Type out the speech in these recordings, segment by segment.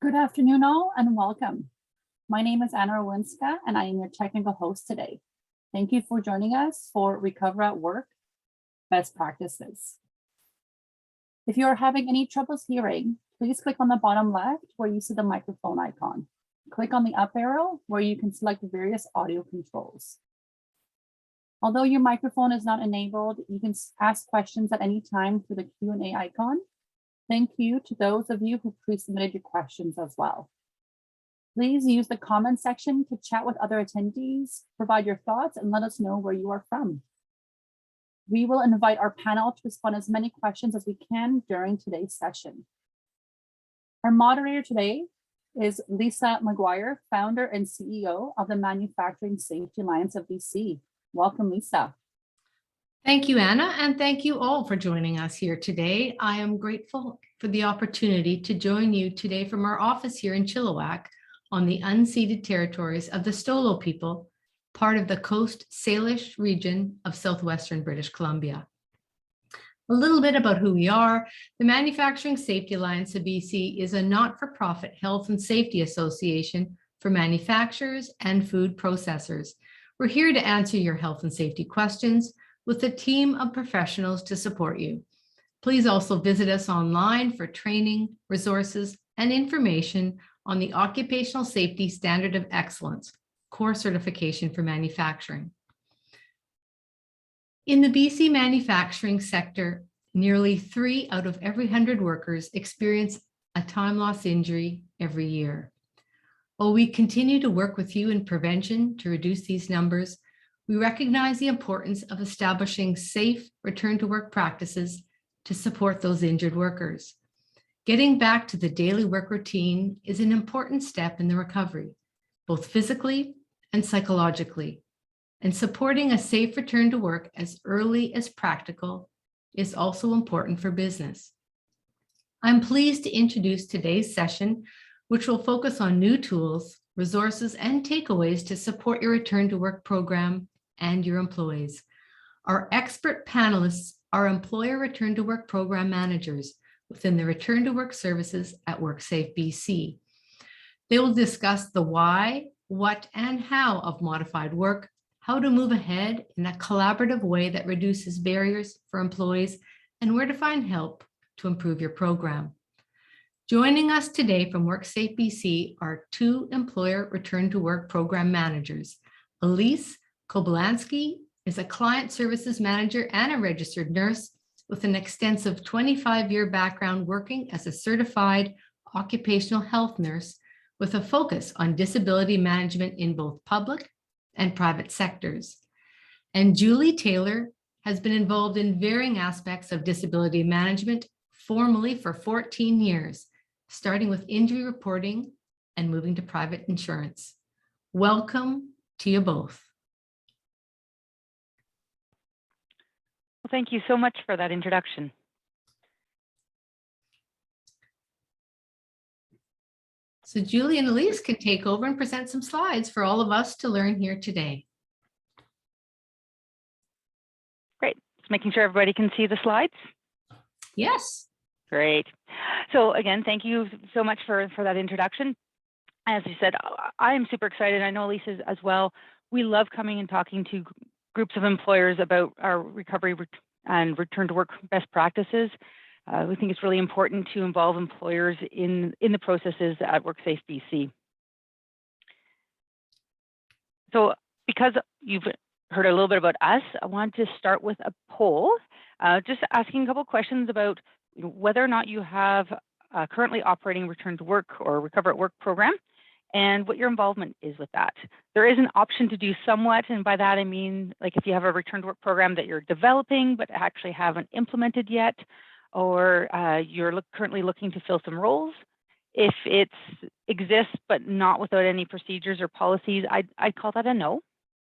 Good afternoon all and welcome. My name is Anna Rowinska and I am your technical host today. Thank you for joining us for Recover at Work Best Practices. If you are having any troubles hearing, please click on the bottom left where you see the microphone icon. Click on the up arrow where you can select various audio controls. Although your microphone is not enabled, you can ask questions at any time through the Q&A icon. Thank you to those of you who pre-submitted your questions as well. Please use the comment section to chat with other attendees, provide your thoughts, and let us know where you are from. We will invite our panel to respond as many questions as we can during today's session. Our moderator today is Lisa McGuire, founder and CEO of the Manufacturing Safety Alliance of BC. Welcome, Lisa. Thank you, Anna, and thank you all for joining us here today. I am grateful for the opportunity to join you today from our office here in Chilliwack on the unceded territories of the Stolo people, part of the Coast Salish region of southwestern British Columbia. A little bit about who we are. The Manufacturing Safety Alliance of BC is a not-for-profit health and safety association for manufacturers and food processors. We're here to answer your health and safety questions with a team of professionals to support you. Please also visit us online for training, resources, and information on the Occupational Safety Standard of Excellence, core certification for manufacturing. In the BC manufacturing sector, nearly 3 out of every 100 workers experience a time loss injury every year. While we continue to work with you in prevention to reduce these numbers, we recognize the importance of establishing safe return to work practices to support those injured workers. Getting back to the daily work routine is an important step in the recovery, both physically and psychologically. And supporting a safe return to work as early as practical is also important for business. I'm pleased to introduce today's session, which will focus on new tools, resources, and takeaways to support your return to work program and your employees. Our expert panelists are employer return to work program managers within the return to work services at WorkSafeBC. They will discuss the why, what, and how of modified work, how to move ahead in a collaborative way that reduces barriers for employees, and where to find help to improve your program. Joining us today from WorkSafeBC are 2 employer return to work program managers. Elise Kobylanski is a client services manager and a registered nurse with an extensive 25-year background working as a certified occupational health nurse with a focus on disability management in both public and private sectors. And Julie Taylor has been involved in varying aspects of disability management formally for 14 years, starting with injury reporting and moving to private insurance. Welcome to you both. Well, thank you so much for that introduction. So Julie and Elise can take over and present some slides for all of us to learn here today. Great. Just making sure everybody can see the slides. Yes. Great. So again, thank you so much for that introduction. As you said, I am super excited. I know Elise is as well. We love coming and talking to groups of employers about our recovery and return to work best practices. We think it's really important to involve employers in the processes at WorkSafeBC. So because you've heard a little bit about us, I want to start with a poll, just asking a couple of questions about whether or not you have a currently operating return to work or recover at work program, and what your involvement is with that. There is an option to do somewhat, and by that I mean like if you have a return to work program that you're developing but actually haven't implemented yet, or you're currently looking to fill some roles. If it exists but not without any procedures or policies, I'd call that a no.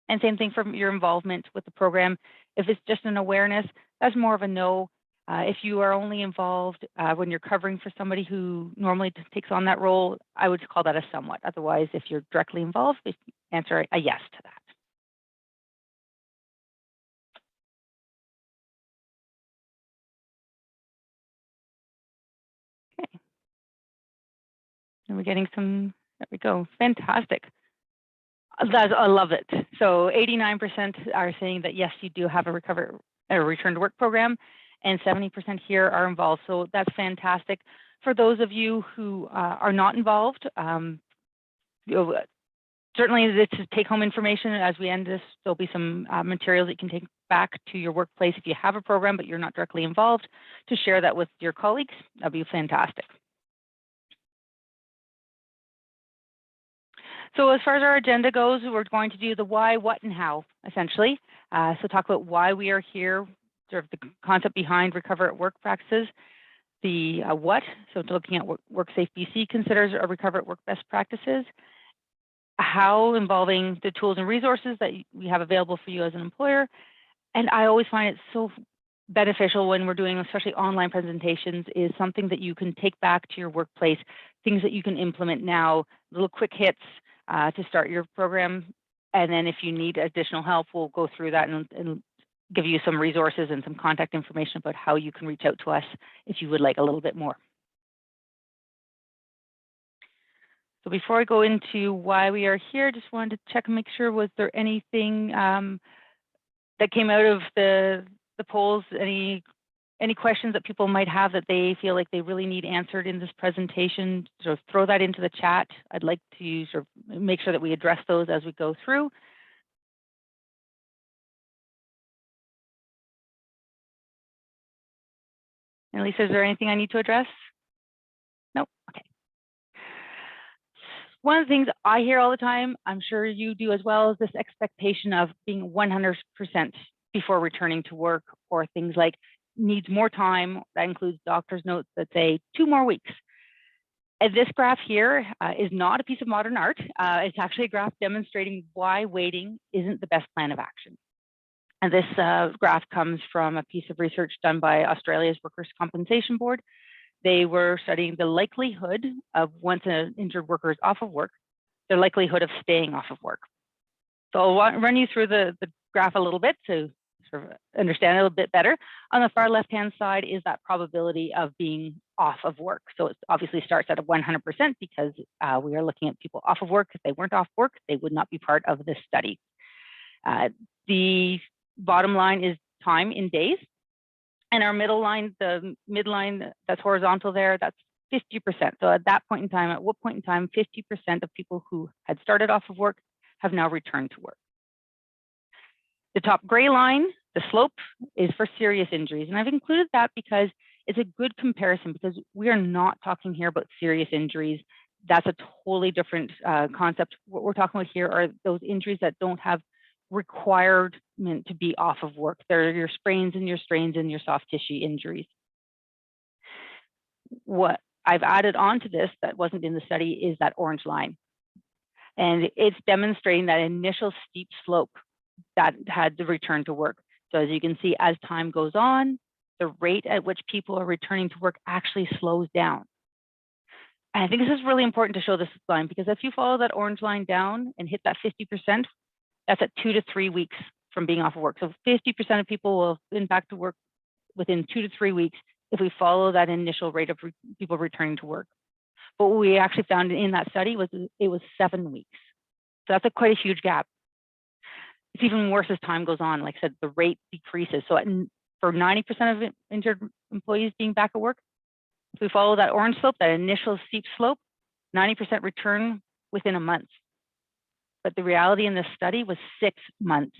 And same thing for your involvement with the program. If it's just an awareness, that's more of a no. If you are only involved when you're covering for somebody who normally takes on that role, I would call that a somewhat. Otherwise, if you're directly involved, answer a yes to that. Okay. we're getting some, there we go, fantastic. I love it. So 89% are saying that yes, you do have a return to work program, and 70% here are involved. So that's fantastic. For those of you who are not involved, certainly this is take-home information. As we end this, there'll be some materials that you can take back to your workplace if you have a program but you're not directly involved, to share that with your colleagues. That'd be fantastic. So as far as our agenda goes, we're going to do the why, what, and how, essentially. So talk about why we are here, sort of the concept behind Recover at Work practices. The what, so looking at what WorkSafeBC considers a Recover at Work best practices. How, involving the tools and resources that we have available for you as an employer. And I always find it so beneficial when we're doing, especially online presentations, is something that you can take back to your workplace, things that you can implement now, little quick hits to start your program. And then if you need additional help, we'll go through that and give you some resources and some contact information about how you can reach out to us if you would like a little bit more. So before I go into why we are here, just wanted to check and make sure, was there anything that came out of the polls, any questions that people might have that they feel like they really need answered in this presentation? So throw that into the chat. I'd like to sort of make sure that we address those as we go through. And Elise, is there anything I need to address? No? Okay. One of the things I hear all the time, I'm sure you do as well, is this expectation of being 100% before returning to work, or things like needs more time. That includes doctor's notes that say 2 more weeks. And this graph here is not a piece of modern art. It's actually a graph demonstrating why waiting isn't the best plan of action. And this graph comes from a piece of research done by Australia's Workers' Compensation Board. They were studying the likelihood of, once an injured worker is off of work, their likelihood of staying off of work. So I'll run you through the graph a little bit to sort of understand it a little bit better. On the far left-hand side is that probability of being off of work. So it obviously starts at a 100% because we are looking at people off of work. If they weren't off work, they would not be part of this study. The bottom line is time in days. And our middle line, the midline that's horizontal there, that's 50%. So at that point in time, at what point in time, 50% of people who had started off of work have now returned to work. The top gray line, the slope, is for serious injuries. And I've included that because it's a good comparison, because we are not talking here about serious injuries. That's a totally different concept. What we're talking about here are those injuries that don't have requirement to be off of work. They're your sprains and your strains and your soft tissue injuries. What I've added on to this that wasn't in the study is that orange line. And it's demonstrating that initial steep slope that had to return to work. So as you can see, as time goes on, the rate at which people are returning to work actually slows down. And I think this is really important to show this line, because if you follow that orange line down and hit that 50%, that's at 2 to 3 weeks from being off of work. So 50% of people will have been back to work within 2 to 3 weeks if we follow that initial rate of people returning to work. But what we actually found in that study was it was 7 weeks. So that's quite a huge gap. It's even worse as time goes on. Like I said, the rate decreases. So for 90% of injured employees being back at work, if we follow that orange slope, that initial steep slope, 90% return within a month. But the reality in this study was 6 months.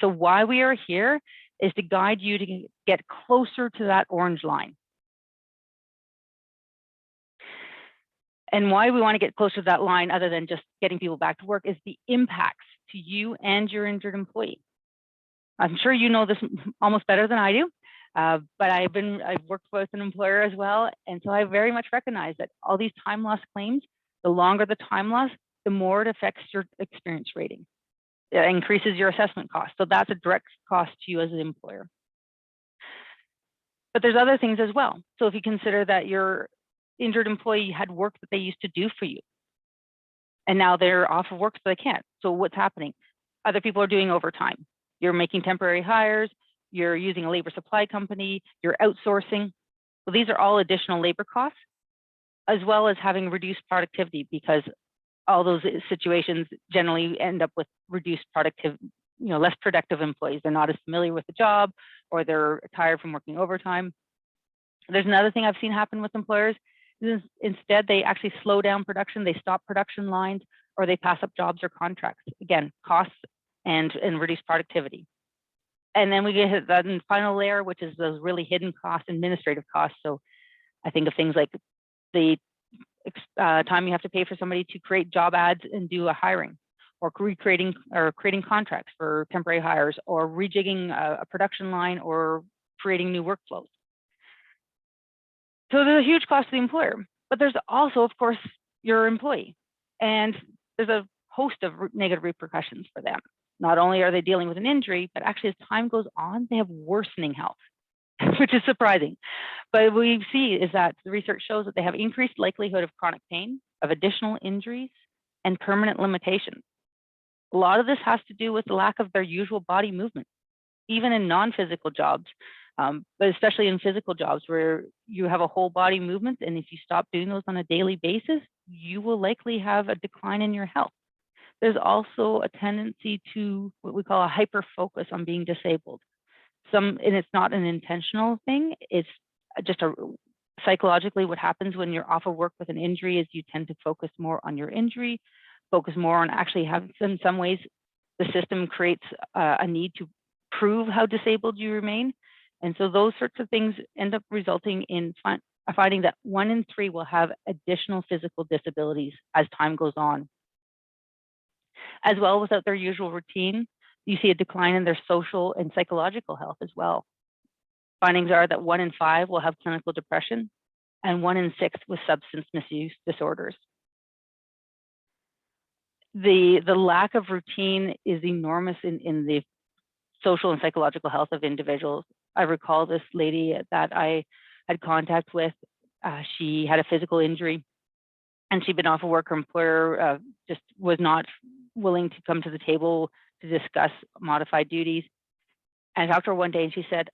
So why we are here is to guide you to get closer to that orange line. And why we want to get closer to that line, other than just getting people back to work, is the impacts to you and your injured employee. I'm sure you know this almost better than I do, but I've worked with an employer as well. And so I very much recognize that all these time loss claims, the longer the time loss, the more it affects your experience rating. It increases your assessment cost. So that's a direct cost to you as an employer. But there's other things as well. So if you consider that your injured employee had work that they used to do for you, and now they're off of work so they can't. So what's happening? Other people are doing overtime. You're making temporary hires, you're using a labor supply company, you're outsourcing. Well, these are all additional labor costs. as well as having reduced productivity, because all those situations generally end up with reduced less productive employees. They're not as familiar with the job, or they're tired from working overtime. There's another thing I've seen happen with employers is instead they actually slow down production, they stop production lines, or they pass up jobs or contracts. Again, costs and reduced productivity. And then we get that final layer, which is those really hidden costs, administrative costs. So I think of things like the time you have to pay for somebody to create job ads and do a hiring, or creating contracts for temporary hires, or rejigging a production line, or creating new workflows. So there's a huge cost to the employer, but there's also, of course, your employee. And there's a host of negative repercussions for them. Not only are they dealing with an injury, but actually as time goes on, they have worsening health, which is surprising. But what we see is that the research shows that they have increased likelihood of chronic pain, of additional injuries, and permanent limitations. A lot of this has to do with the lack of their usual body movement, even in non-physical jobs, but especially in physical jobs where you have a whole body movement. And if you stop doing those on a daily basis, you will likely have a decline in your health. There's also a tendency to what we call a hyper focus on being disabled. And it's not an intentional thing. It's just psychologically what happens when you're off of work with an injury is you tend to focus more on your injury, focus more on actually having, in some ways, the system creates a need to prove how disabled you remain. And so those sorts of things end up resulting in finding that 1 in 3 will have additional physical disabilities as time goes on. As well, without their usual routine, you see a decline in their social and psychological health as well. Findings are that 1 in 5 will have clinical depression, and 1 in 6 with substance misuse disorders. The lack of routine is enormous in the social and psychological health of individuals. I recall this lady that I had contact with. She had a physical injury, and she'd been off of work. Her employer just was not willing to come to the table to discuss modified duties. And I talked to her one day, and she said,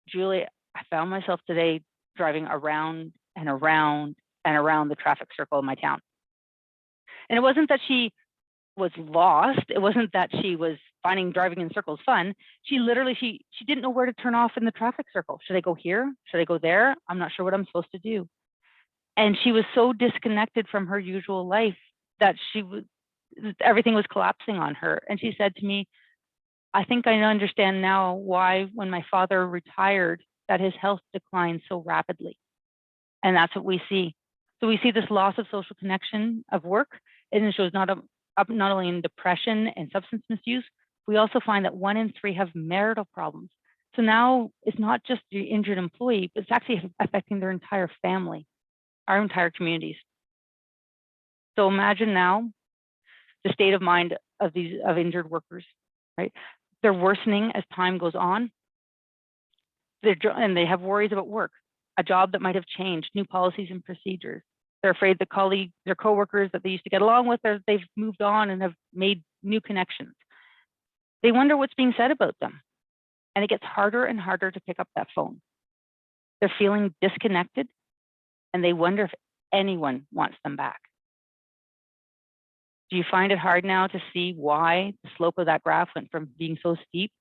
"Julie, I found myself today driving around and around and around the traffic circle of my town." And it wasn't that she was lost. It wasn't that she was finding driving in circles fun. She literally, she didn't know where to turn off in the traffic circle. Should I go here? Should I go there? I'm not sure what I'm supposed to do. And she was so disconnected from her usual life that everything was collapsing on her. And she said to me, "I think I understand now why when my father retired, that his health declined so rapidly." And that's what we see. So we see this loss of social connection of work, and it shows not only in depression and substance misuse. We also find that 1 in 3 have marital problems. So now it's not just the injured employee, but it's actually affecting their entire family, our entire communities. So imagine now the state of mind of injured workers, right? They're worsening as time goes on. And they have worries about work, a job that might have changed, new policies and procedures. They're afraid their coworkers that they used to get along with, they've moved on and have made new connections. They wonder what's being said about them. And it gets harder and harder to pick up that phone. They're feeling disconnected, and they wonder if anyone wants them back. Do you find it hard now to see why the slope of that graph went from being so steep?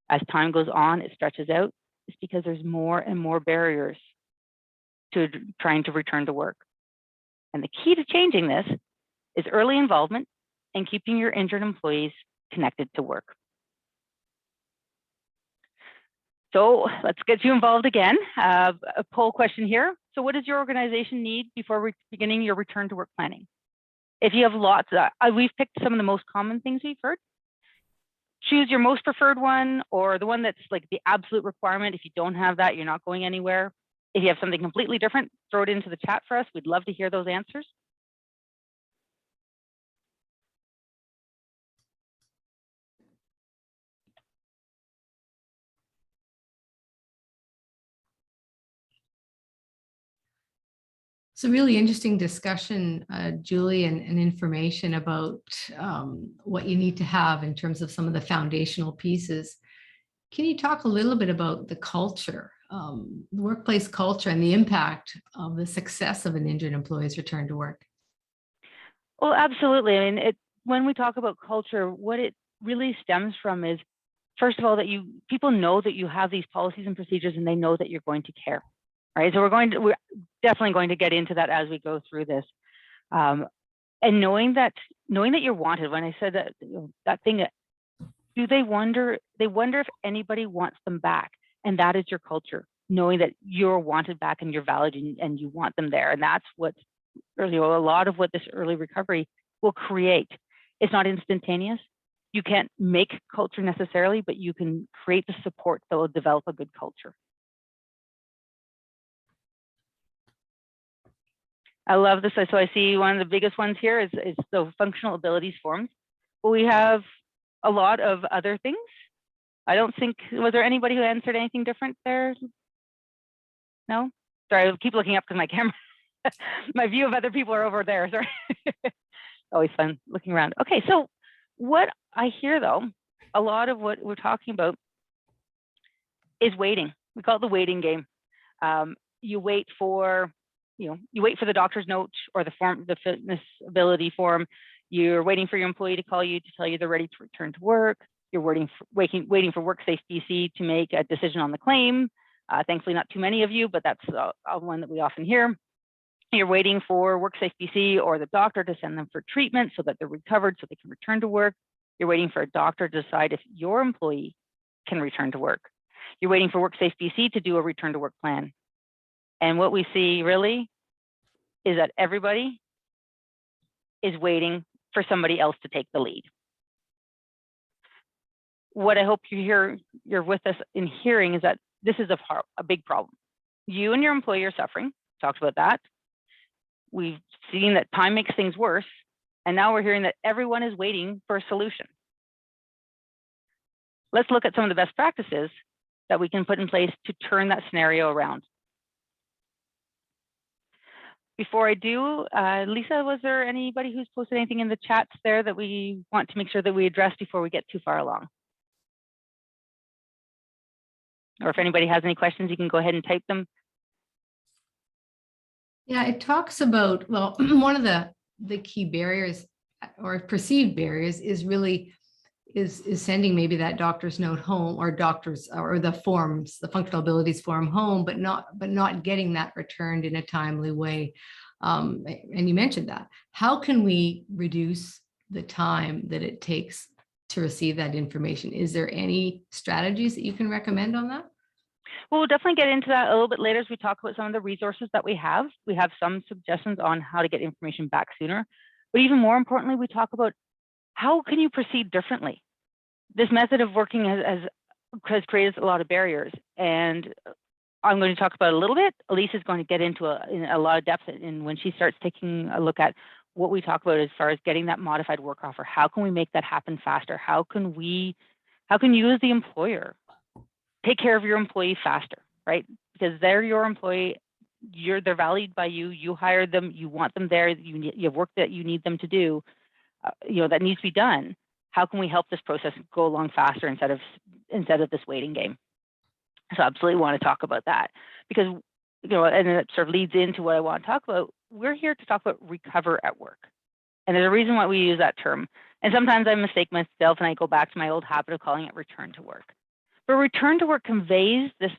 As time goes on, it stretches out. It's because there's more and more barriers to trying to return to work. And the key to changing this is early involvement and keeping your injured employees connected to work. So let's get you involved again. A poll question here. So what does your organization need before beginning your return to work planning? If you have lots, we've picked some of the most common things we've heard. Choose your most preferred one, or the one that's like the absolute requirement. If you don't have that, you're not going anywhere. If you have something completely different, throw it into the chat for us. We'd love to hear those answers. It's a really interesting discussion, Julie, and information about what you need to have in terms of some of the foundational pieces. Can you talk a little bit about the culture the workplace culture and the impact of the success of an injured employee's return to work? Well, absolutely. I mean, when we talk about culture, what it really stems from is, first of all, that people know that you have these policies and procedures, and they know that you're going to care, right? So we're definitely going to get into that as we go through this, and knowing that you're wanted. When I said that, that thing, they wonder if anybody wants them back, and that is your culture, knowing that you're wanted back and you're valued and you want them there, and that's what a lot of what this early recovery will create. It's not instantaneous. You can't make culture necessarily, but you can create the support that will develop a good culture. I love this. So I see one of the biggest ones here is the functional abilities forms. But we have a lot of other things. I don't think, was there anybody who answered anything different there? No? Sorry, I keep looking up because my camera, my view of other people are over there. Sorry. Always fun looking around. Okay, so what I hear though, a lot of what we're talking about is waiting. We call it the waiting game. You wait for, you wait for the doctor's note or the fitness ability form. You're waiting for your employee to call you to tell you they're ready to return to work. You're waiting for WorkSafeBC to make a decision on the claim. Thankfully, not too many of you, but that's one that we often hear. You're waiting for WorkSafeBC or the doctor to send them for treatment so that they're recovered so they can return to work. You're waiting for a doctor to decide if your employee can return to work. You're waiting for WorkSafeBC to do a return to work plan. And what we see really is that everybody is waiting for somebody else to take the lead. What I hope you're with us in hearing is that this is a big problem. You and your employee are suffering. Talked about that. We've seen that time makes things worse. And now we're hearing that everyone is waiting for a solution. Let's look at some of the best practices that we can put in place to turn that scenario around. Before I do, Lisa, was there anybody who's posted anything in the chats there that we want to make sure that we address before we get too far along? Or if anybody has any questions, you can go ahead and type them. Yeah, it talks about, well, one of the key barriers or perceived barriers is really is sending maybe that doctor's note home or the forms, the functional abilities form home, but not getting that returned in a timely way. And you mentioned that. How can we reduce the time that it takes to receive that information? Is there any strategies that you can recommend on that? Well, we'll definitely get into that a little bit later as we talk about some of the resources that we have. We have some suggestions on how to get information back sooner. But even more importantly, we talk about how can you proceed differently? This method of working has created a lot of barriers. And I'm going to talk about it a little bit. Elise is going to get into in a lot of depth when she starts taking a look at what we talk about as far as getting that modified work offer. How can we make that happen faster? How can you as the employer take care of your employee faster, right? Because they're your employee, they're valued by you, you hired them, you want them there, you have work that you need them to do, that needs to be done. How can we help this process go along faster instead of this waiting game? So I absolutely want to talk about that because, and it sort of leads into what I want to talk about. We're here to talk about recover at work. And there's a reason why we use that term. And sometimes I mistake myself and I go back to my old habit of calling it return to work. But return to work conveys this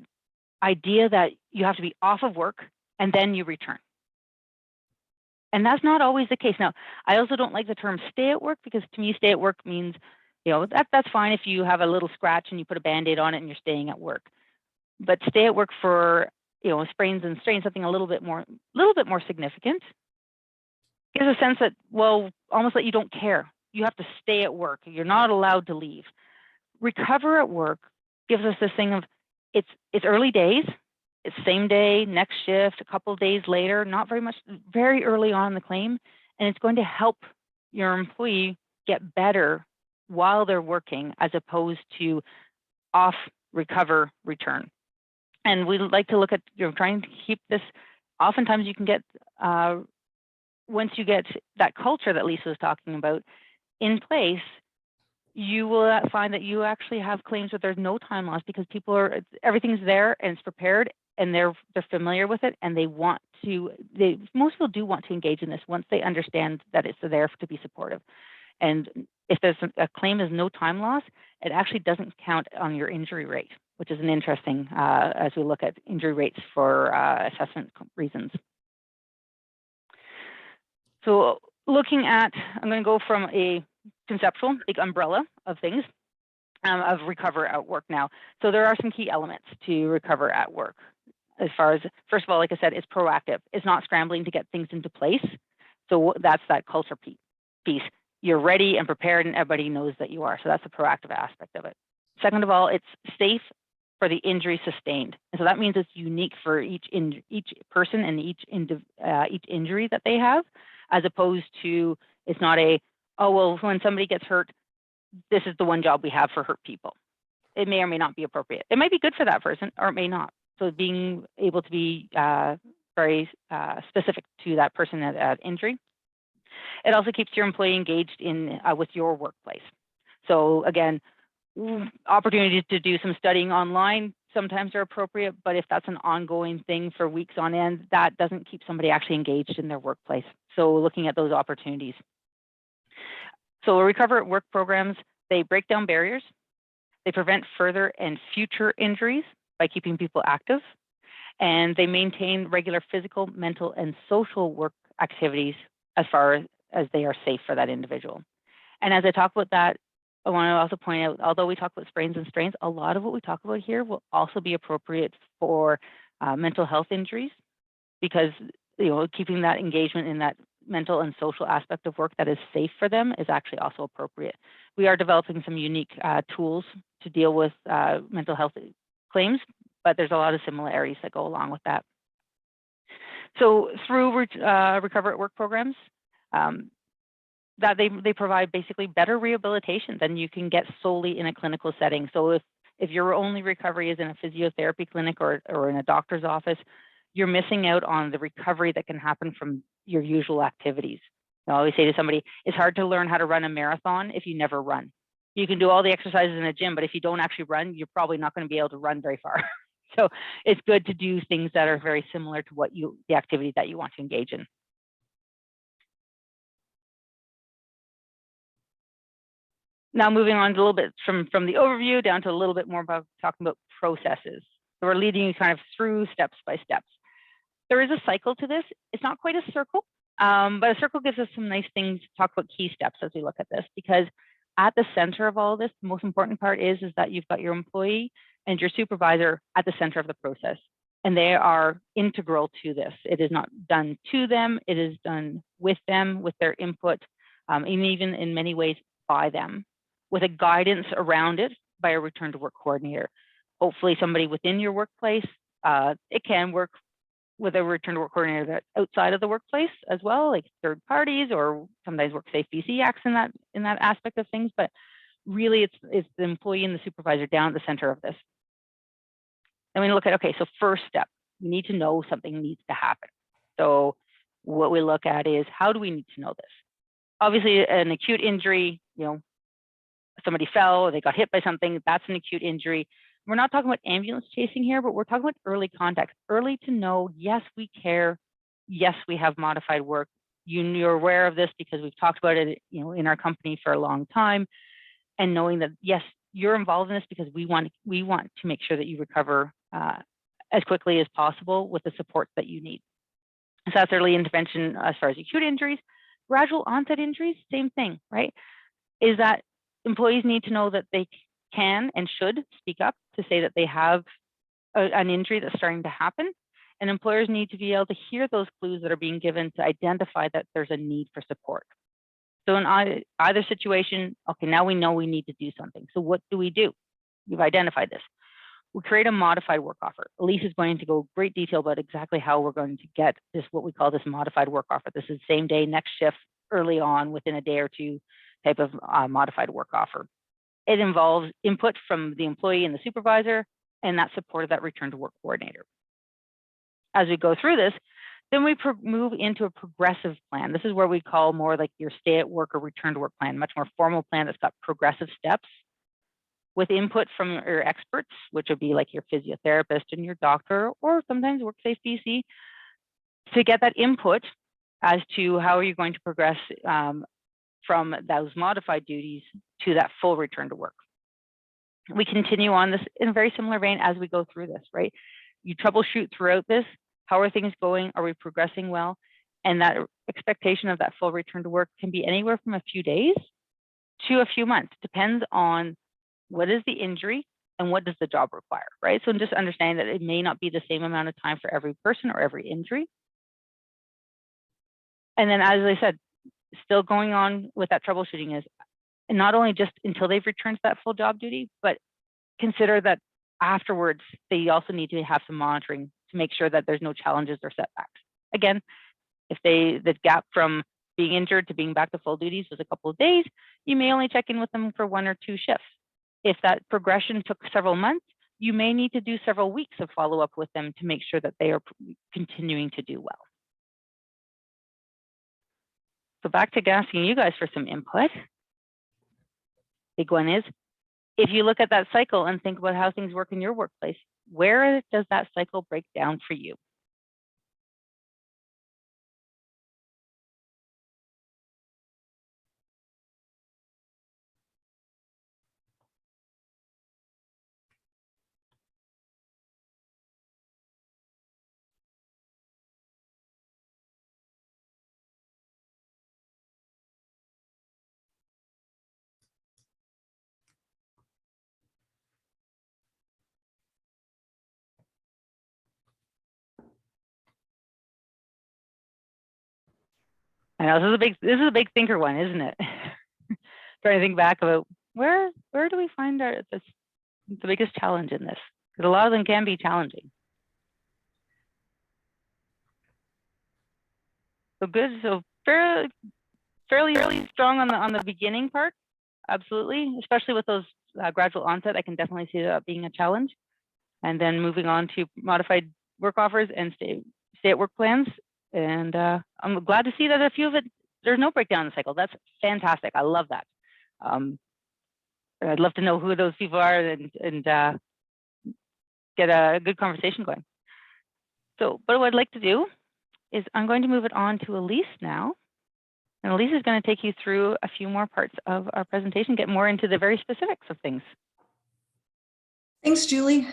idea that you have to be off of work and then you return. And that's not always the case. Now, I also don't like the term stay at work because to me, stay at work means, that's fine if you have a little scratch and you put a Band-Aid on it and you're staying at work. But stay at work for, sprains and strains, something a little bit more significant, gives a sense that, well, almost like you don't care. You have to stay at work. You're not allowed to leave. Recover at work gives us this thing of it's early days, it's same day, next shift, a couple of days later, not very much, very early on in the claim, and it's going to help your employee get better while they're working as opposed to off, recover, return. And we like to look at trying to keep this. Oftentimes you can get once you get that culture that Lisa was talking about in place, you will find that you actually have claims where there's no time loss because everything's there and it's prepared and they're familiar with it, and most people do want to engage in this once they understand that it's there to be supportive. And if there's a claim is no time loss, it actually doesn't count on your injury rate, which is an interesting as we look at injury rates for assessment reasons. So looking at, I'm going to go from a conceptual big umbrella of things of recover at work now. So there are some key elements to recover at work. As far as, first of all, like I said, it's proactive. It's not scrambling to get things into place. So that's that culture piece. You're ready and prepared and everybody knows that you are. So that's the proactive aspect of it. Second of all, it's safe for the injury sustained. And so that means it's unique for each person and each injury that they have, as opposed to it's not oh, well, when somebody gets hurt, this is the one job we have for hurt people. It may or may not be appropriate. It might be good for that person or it may not. So being able to be very specific to that person at injury. It also keeps your employee engaged with your workplace. So again, opportunities to do some studying online sometimes are appropriate, but if that's an ongoing thing for weeks on end, that doesn't keep somebody actually engaged in their workplace. So looking at those opportunities. So Recover at Work programs, they break down barriers. They prevent further and future injuries by keeping people active. And they maintain regular physical, mental, and social work activities as far as they are safe for that individual. And as I talk about that, I want to also point out, although we talk about sprains and strains, a lot of what we talk about here will also be appropriate for mental health injuries, because keeping that engagement in that mental and social aspect of work that is safe for them is actually also appropriate. We are developing some unique tools to deal with mental health claims, but there's a lot of similarities that go along with that. So through Recover at Work programs, that they provide basically better rehabilitation than you can get solely in a clinical setting. So if your only recovery is in a physiotherapy clinic or in a doctor's office, you're missing out on the recovery that can happen from your usual activities. I always say to somebody, it's hard to learn how to run a marathon if you never run. You can do all the exercises in a gym, but if you don't actually run, you're probably not going to be able to run very far. So it's good to do things that are very similar to the activity that you want to engage in. Now moving on a little bit from the overview down to a little bit more about talking about processes. So we're leading you kind of through steps by steps. There is a cycle to this. It's not quite a circle, but a circle gives us some nice things to talk about key steps as we look at this, because at the center of all of this, the most important part is that you've got your employee and your supervisor at the center of the process, and they are integral to this. It is not done to them, it is done with them, with their input, and even in many ways by them, with a guidance around it by a return to work coordinator. Hopefully somebody within your workplace. It can work with a return to work coordinator that's outside of the workplace as well, like third parties, or sometimes WorkSafeBC acts in that aspect of things. But really, it's the employee and the supervisor down at the center of this. And we look at, okay, so first step, we need to know something needs to happen. So what we look at is, how do we need to know this? Obviously, an acute injury, somebody fell or they got hit by something, that's an acute injury. We're not talking about ambulance chasing here, but we're talking about early contact. Early to know, yes, we care. Yes, we have modified work. You're aware of this because we've talked about it, in our company for a long time, and knowing that, yes, you're involved in this because we want to make sure that you recover as quickly as possible with the support that you need. So that's early intervention as far as acute injuries. Gradual onset injuries, same thing, right? Is that employees need to know that they can and should speak up to say that they have an injury that's starting to happen. And employers need to be able to hear those clues that are being given to identify that there's a need for support. So in either situation, okay, now we know we need to do something. So what do? We've identified this. We create a modified work offer. Elise is going to go great detail about exactly how we're going to get this, what we call this modified work offer. This is same day, next shift, early on, within a day or two type of modified work offer. It involves input from the employee and the supervisor, and that support of that return to work coordinator. As we go through this, Then we move into a progressive plan. This is where we call more like your stay at work or return to work plan, much more formal plan that's got progressive steps with input from your experts, which would be like your physiotherapist and your doctor, or sometimes WorkSafeBC, to get that input as to how are you going to progress from those modified duties to that full return to work. We continue on this in a very similar vein as we go through this, right? You troubleshoot throughout this. How are things going? Are we progressing well? And that expectation of that full return to work can be anywhere from a few days to a few months, depends on what is the injury and what does the job require, right? So just understand that it may not be the same amount of time for every person or every injury. And then, as I said, still going on with that troubleshooting is not only just until they've returned to that full job duty, but consider that afterwards, they also need to have some monitoring to make sure that there's no challenges or setbacks. Again, if the gap from being injured to being back to full duties was a couple of days, you may only check in with them for 1 or 2 shifts. If that progression took several months, you may need to do several weeks of follow-up with them to make sure that they are continuing to do well. So back to asking you guys for some input. Big one is, if you look at that cycle and think about how things work in your workplace, where does that cycle break down for you? I know this is a big thinker one, isn't it? Trying to think back about where do we find the biggest challenge in this? Because a lot of them can be challenging. So good, so fairly strong on the beginning part, absolutely, especially with those gradual onset. I can definitely see that being a challenge. And then moving on to modified work offers and stay at work plans. And I'm glad to see that a few of it, there's no breakdown in the cycle. That's fantastic. I love that. I'd love to know who those people are and get a good conversation going. So, but what I'd like to do is I'm going to move it on to Elise now. And Elise is going to take you through a few more parts of our presentation, get more into the very specifics of things. Thanks, Julie.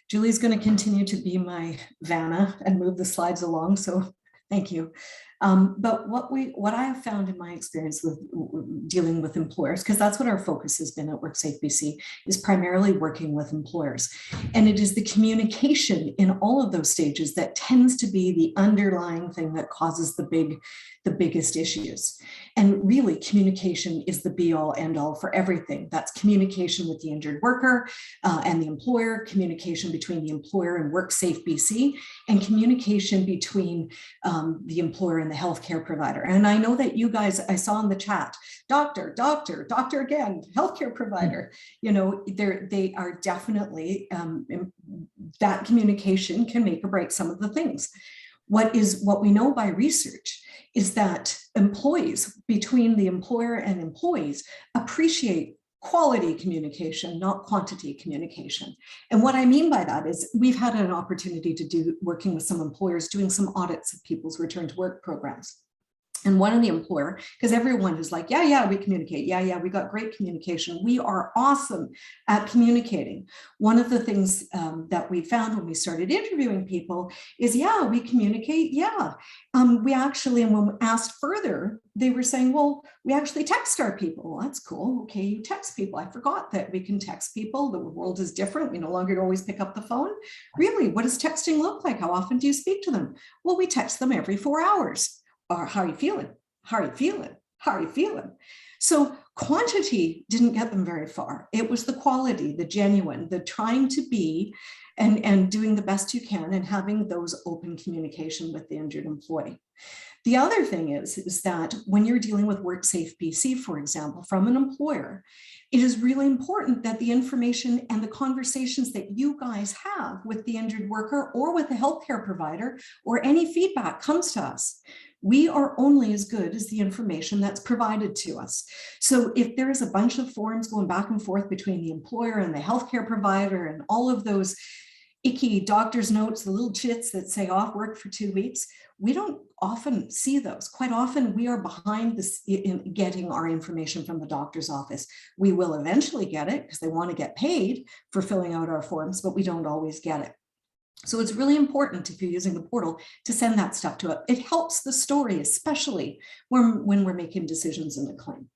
Julie's going to continue to be my Vanna and move the slides along, so thank you. But what I have found in my experience with dealing with employers, because that's what our focus has been at WorkSafeBC, is primarily working with employers. And it is the communication in all of those stages that tends to be the underlying thing that causes the biggest issues. And really, communication is the be-all, end-all for everything. That's communication with the injured worker and the employer, communication between the employer and WorkSafeBC, and communication between the employer and the healthcare provider. And I know that you guys, I saw in the chat, doctor again, healthcare provider, you know, they are definitely, that communication can make or break some of the things. What we know by research is that employees, between the employer and employees, appreciate quality communication, not quantity communication. And what I mean by that is we've had an opportunity to do working with some employers doing some audits of people's return to work programs. And one of the employer, because everyone is like, yeah, we communicate. Yeah, we got great communication. We are awesome at communicating. One of the things that we found when we started interviewing people is, yeah, we communicate. Yeah, we actually, and when we asked further, they were saying, well, we actually text our people. Well, that's cool. Okay, you text people. I forgot that we can text people. The world is different. We no longer always pick up the phone. Really, what does texting look like? How often do you speak to them? Well, we text them every 4 hours. Or how are you feeling? How are you feeling? How are you feeling? So quantity didn't get them very far. It was the quality, the genuine, the trying to be and doing the best you can and having those open communication with the injured employee. The other thing is that when you're dealing with WorkSafeBC, for example, from an employer, it is really important that the information and the conversations that you guys have with the injured worker or with the healthcare provider or any feedback comes to us. We are only as good as the information that's provided to us. So if there is a bunch of forms going back and forth between the employer and the healthcare provider and all of those icky doctor's notes, the little chits that say off work for 2 weeks, we don't often see those. Quite often we are behind this in getting our information from the doctor's office. We will eventually get it because they want to get paid for filling out our forms, but we don't always get it. So it's really important, if you're using the portal, to send that stuff to it. It helps the story, especially when we're making decisions in the claim.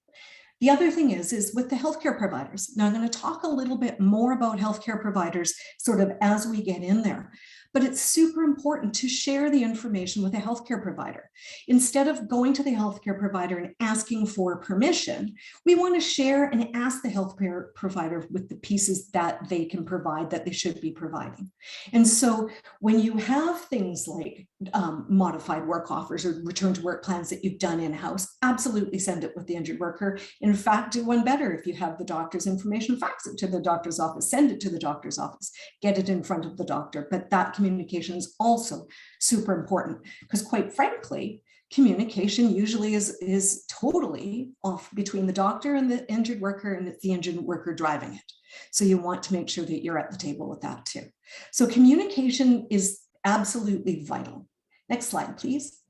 The other thing is with the healthcare providers. Now I'm going to talk a little bit more about healthcare providers sort of as we get in there, but it's super important to share the information with a healthcare provider. Instead of going to the healthcare provider and asking for permission, we want to share and ask the healthcare provider with the pieces that they can provide, that they should be providing. And so when you have things like modified work offers or return to work plans that you've done in-house, absolutely send it with the injured worker. In fact, do one better. If you have the doctor's information, fax it to the doctor's office, send it to the doctor's office, get it in front of the doctor. But that communication is also super important because, quite frankly, communication usually is totally off between the doctor and the injured worker, and it's the injured worker driving it. So you want to make sure that you're at the table with that too. So communication is absolutely vital. Next slide, please.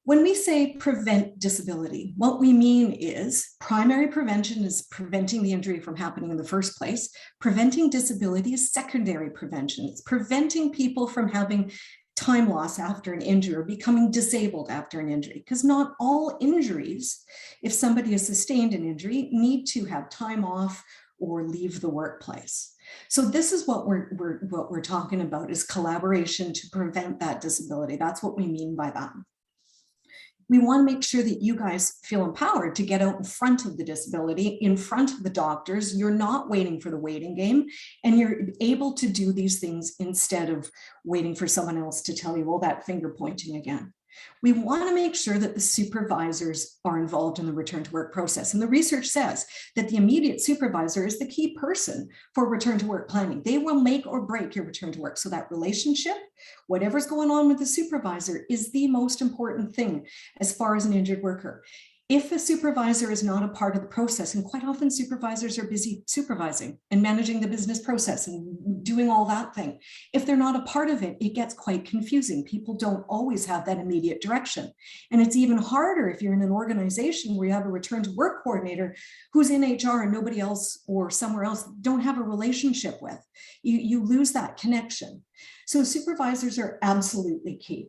When we say prevent disability, what we mean is primary prevention is preventing the injury from happening in the first place. Preventing disability is secondary prevention. It's preventing people from having time loss after an injury or becoming disabled after an injury, because not all injuries, if somebody has sustained an injury, need to have time off or leave the workplace. So this is what we're talking about, is collaboration to prevent that disability. That's what we mean by that. We want to make sure that you guys feel empowered to get out in front of the disability, in front of the doctors. You're not waiting for the waiting game, and you're able to do these things instead of waiting for someone else to tell you, well, that finger pointing again. We want to make sure that the supervisors are involved in the return to work process. And the research says that the immediate supervisor is the key person for return to work planning. They will make or break your return to work. So that relationship, whatever's going on with the supervisor, is the most important thing as far as an injured worker. If a supervisor is not a part of the process, and quite often supervisors are busy supervising and managing the business process and doing all that thing, if they're not a part of it, it gets quite confusing. People don't always have that immediate direction. And it's even harder if you're in an organization where you have a return to work coordinator who's in HR and nobody else or somewhere else don't have a relationship with. You lose that connection. So supervisors are absolutely key.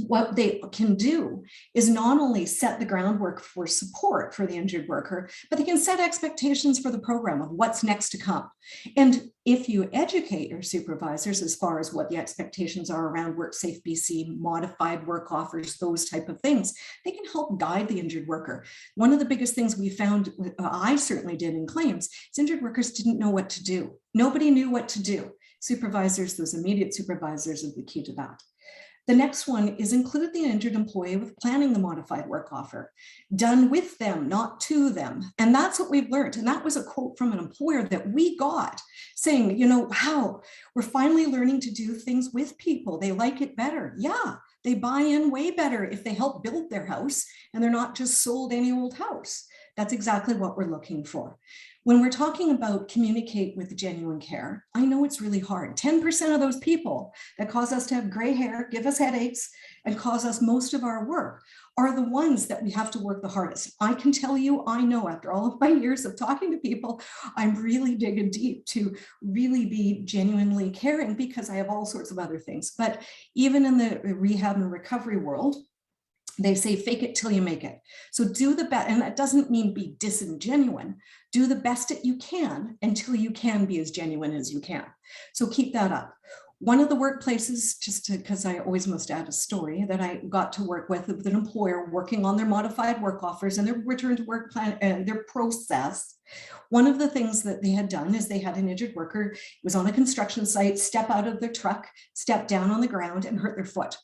What they can do is not only set the groundwork for support for the injured worker, but they can set expectations for the program of what's next to come. And if you educate your supervisors as far as what the expectations are around WorkSafeBC, modified work offers, those type of things, they can help guide the injured worker. One of the biggest things we found, I certainly did in claims, is injured workers didn't know what to do. Nobody knew what to do. Supervisors, those immediate supervisors, are the key to that. The next one is include the injured employee with planning the modified work offer, done with them, not to them. And that's what we've learned. And that was a quote from an employer that we got saying, you know, wow, we're finally learning to do things with people. They like it better. Yeah, they buy in way better if they help build their house and they're not just sold any old house. That's exactly what we're looking for. When we're talking about communicate with genuine care, I know it's really hard. 10% of those people that cause us to have gray hair, give us headaches, and cause us most of our work are the ones that we have to work the hardest. I can tell you, I know after all of my years of talking to people, I'm really digging deep to really be genuinely caring because I have all sorts of other things. But even in the rehab and recovery world, they say, fake it till you make it. So do the best, and that doesn't mean be disingenuine. Do the best that you can until you can be as genuine as you can. So keep that up. One of the workplaces, just because I always must add a story, that I got to work with an employer working on their modified work offers and their return to work plan and their process. One of the things that they had done is they had an injured worker, was on a construction site, step out of their truck, step down on the ground and hurt their foot.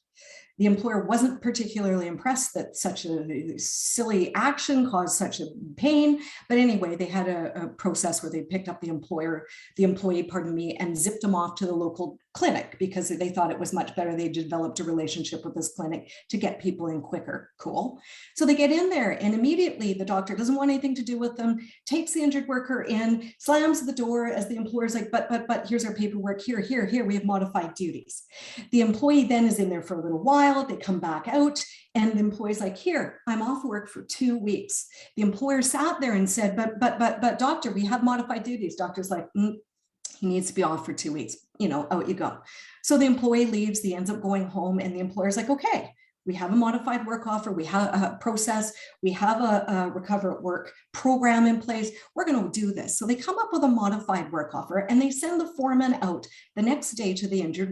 The employer wasn't particularly impressed that such a silly action caused such a pain. But anyway, they had a process where they picked up the employee, pardon me, and zipped them off to the local clinic because they thought it was much better. They developed a relationship with this clinic to get people in quicker. Cool. So they get in there and immediately the doctor doesn't want anything to do with them, takes the injured worker in, slams the door as the employer's like, but here's our paperwork, here, we have modified duties. The employee then is in there for a little while, they come back out and the employee's like, here, I'm off work for 2 weeks. The employer sat there and said, but doctor, we have modified duties. Doctor's like, he needs to be off for 2 weeks, out you go. So the employee leaves, he ends up going home and the employer's like, okay, we have a modified work offer, we have a process, we have a recover at work program in place, we're going to do this. So they come up with a modified work offer and they send the foreman out the next day to the injured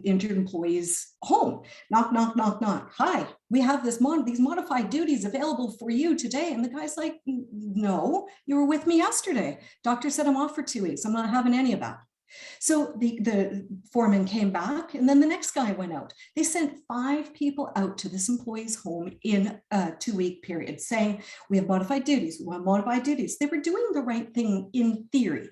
injured employees home. Knock, knock, knock, knock. Hi, we have these modified duties available for you today. And the guy's like, no, you were with me yesterday. Doctor said I'm off for 2 weeks. I'm not having any of that. So the foreman came back and then the next guy went out. They sent 5 people out to this employee's home in a 2-week period saying, we have modified duties, we want modified duties. They were doing the right thing in theory.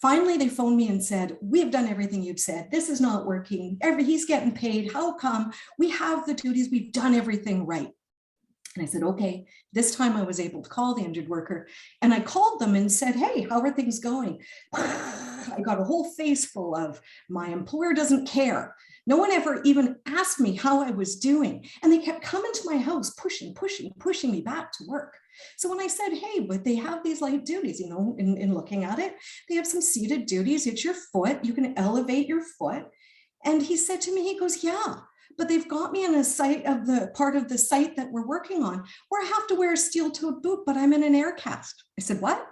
Finally, they phoned me and said, we have done everything you've said. This is not working. He's getting paid. How come? We have the duties. We've done everything right. And I said, okay, this time I was able to call the injured worker and I called them and said, hey, how are things going? I got a whole face full of my employer doesn't care. No one ever even asked me how I was doing. And they kept coming to my house, pushing me back to work. So when I said, hey, but they have these light duties, in looking at it, they have some seated duties. It's your foot. You can elevate your foot. And he said to me, he goes, yeah, but they've got me in a site of the part of the site that we're working on where I have to wear a steel-toed boot, but I'm in an air cast. I said, what?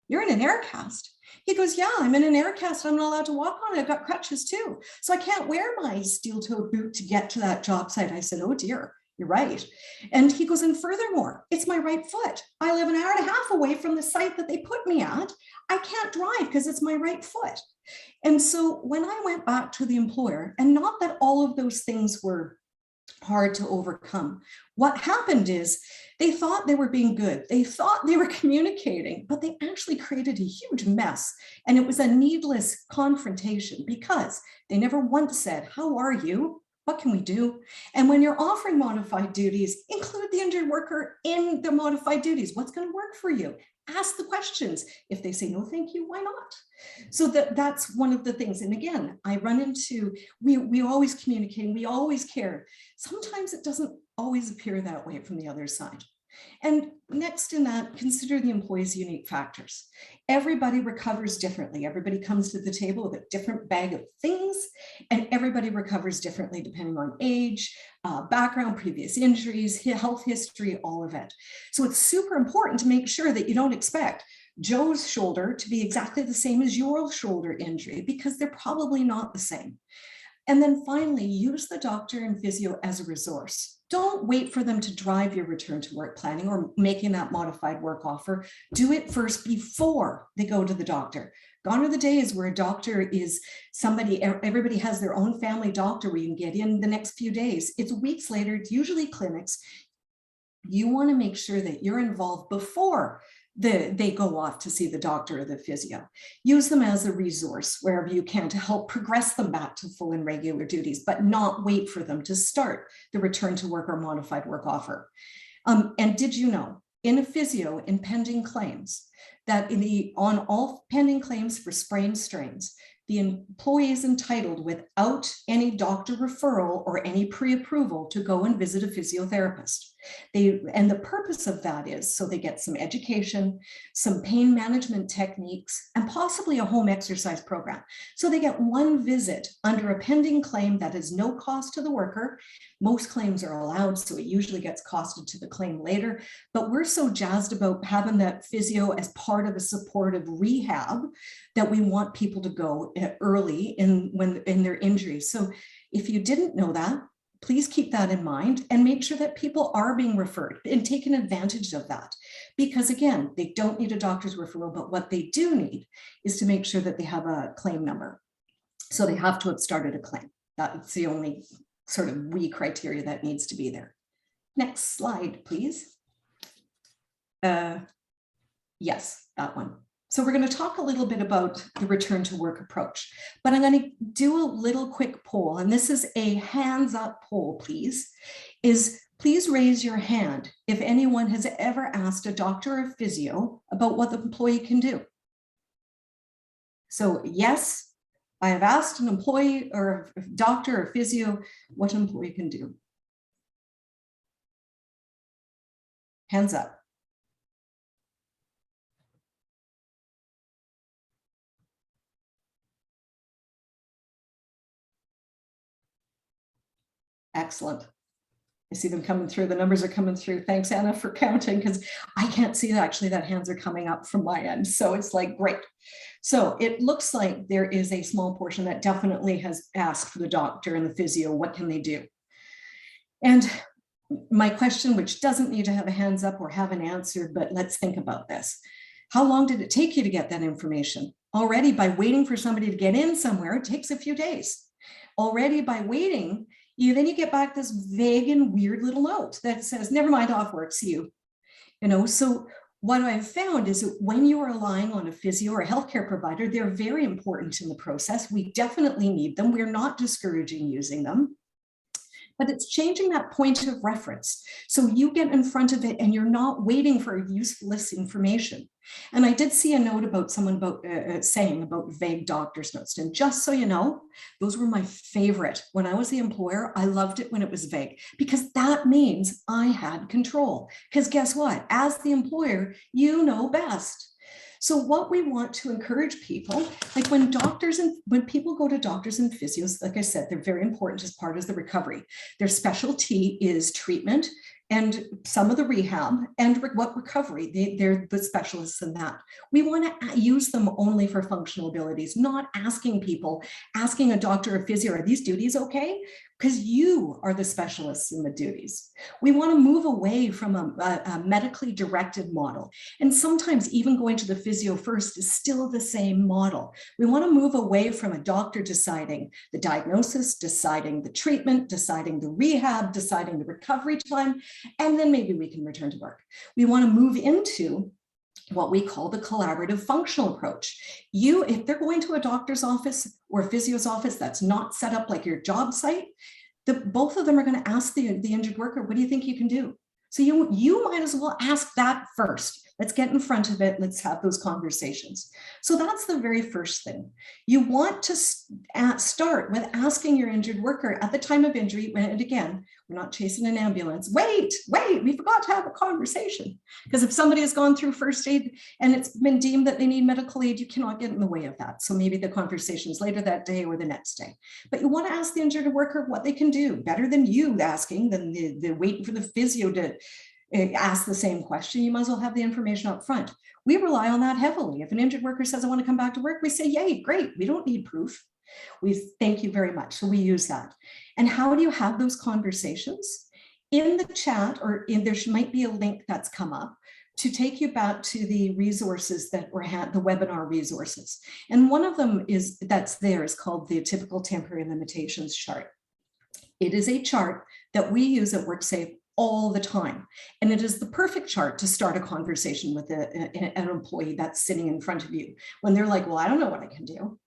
You're in an air cast? He goes, yeah, I'm in an air cast. I'm not allowed to walk on it. I've got crutches too. So I can't wear my steel-toed boot to get to that job site. I said, oh dear, you're right. And he goes, and furthermore, it's my right foot. I live an hour and a half away from the site that they put me at. I can't drive because it's my right foot. And so when I went back to the employer, and not that all of those things were hard to overcome, what happened is they thought they were being good. They thought they were communicating, but they actually created a huge mess. And it was a needless confrontation because they never once said, how are you? What can we do? And when you're offering modified duties, include the injured worker in the modified duties. What's going to work for you? Ask the questions. If they say no, thank you, why not? So that's one of the things. And again, I run into, we always communicate, we always care. Sometimes it doesn't always appear that way from the other side. And next in that, consider the employee's unique factors. Everybody recovers differently. Everybody comes to the table with a different bag of things, and everybody recovers differently depending on age, background, previous injuries, health history, all of it. So it's super important to make sure that you don't expect Joe's shoulder to be exactly the same as your shoulder injury, because they're probably not the same. And then finally, use the doctor and physio as a resource. Don't wait for them to drive your return to work planning or making that modified work offer. Do it first before they go to the doctor. Gone are the days where a doctor is somebody, everybody has their own family doctor where you can get in the next few days. It's weeks later, it's usually clinics. You want to make sure that you're involved before they go off to see the doctor or the physio. Use them as a resource wherever you can to help progress them back to full and regular duties, but not wait for them to start the return to work or modified work offer. And did you know, in a physio, in pending claims, that on all pending claims for sprained strains, the employee is entitled without any doctor referral or any pre-approval to go and visit a physiotherapist. And the purpose of that is so they get some education, some pain management techniques, and possibly a home exercise program. So they get one visit under a pending claim that is no cost to the worker. Most claims are allowed, so it usually gets costed to the claim later. But we're so jazzed about having that physio as part of a supportive rehab that we want people to go early in their injuries. So if you didn't know that, please keep that in mind and make sure that people are being referred and taking advantage of that. Because again, they don't need a doctor's referral, but what they do need is to make sure that they have a claim number. So they have to have started a claim. That's the only sort of wee criteria that needs to be there. Next slide, please. Yes, that one. So we're going to talk a little bit about the return to work approach, but I'm going to do a little quick poll, and this is a hands up poll, please. Please raise your hand if anyone has ever asked a doctor or physio about what the employee can do. So yes, I have asked an employee or a doctor or physio what an employee can do. Hands up. Excellent. I see them coming through. The numbers are coming through. Thanks, Anna, for counting, because I can't see that actually that hands are coming up from my end. So it's like, great. So it looks like there is a small portion that definitely has asked for the doctor and the physio, what can they do? And my question, which doesn't need to have a hands up or have an answer, but let's think about this. How long did it take you to get that information? Already by waiting for somebody to get in somewhere, it takes a few days. Already by waiting, then you get back this vague and weird little note that says, never mind, off work, see you. So what I've found is that when you are relying on a physio or a healthcare provider, they're very important in the process. We definitely need them. We're not discouraging using them, but it's changing that point of reference. So you get in front of it and you're not waiting for useless information. And I did see a note about someone saying about vague doctor's notes. And just so you know, those were my favorite. When I was the employer, I loved it when it was vague, because that means I had control. Because guess what? As the employer, you know best. So what we want to encourage people, like when people go to doctors and physios, like I said, they're very important as part of the recovery. Their specialty is treatment and some of the rehab and what recovery. They're the specialists in that. We want to use them only for functional abilities, not asking a doctor or physio, are these duties okay? Because you are the specialists in the duties. We want to move away from a medically directed model. And sometimes even going to the physio first is still the same model. We want to move away from a doctor deciding the diagnosis, deciding the treatment, deciding the rehab, deciding the recovery time, and then maybe we can return to work. We want to move into what we call the collaborative functional approach. If they're going to a doctor's office or a physio's office that's not set up like your job site, both of them are going to ask the injured worker, what do you think you can do? So you might as well ask that first. Let's get in front of it. Let's have those conversations. So that's the very first thing. You want to start with asking your injured worker at the time of injury, and again, we're not chasing an ambulance. Wait, we forgot to have a conversation. Because if somebody has gone through first aid and it's been deemed that they need medical aid, you cannot get in the way of that. So maybe the conversation is later that day or the next day. But you want to ask the injured worker what they can do, better than you asking, than the waiting for the physio to ask the same question. You might as well have the information up front. We rely on that heavily. If an injured worker says, I want to come back to work, we say, yay, great. We don't need proof. We thank you very much. So we use that. And how do you have those conversations? In the chat, or there might be a link that's come up to take you back to the resources that were the webinar resources. And one of them is called the typical temporary limitations chart. It is a chart that we use at WorkSafe all the time. And it is the perfect chart to start a conversation with an employee that's sitting in front of you when they're like, well, I don't know what I can do.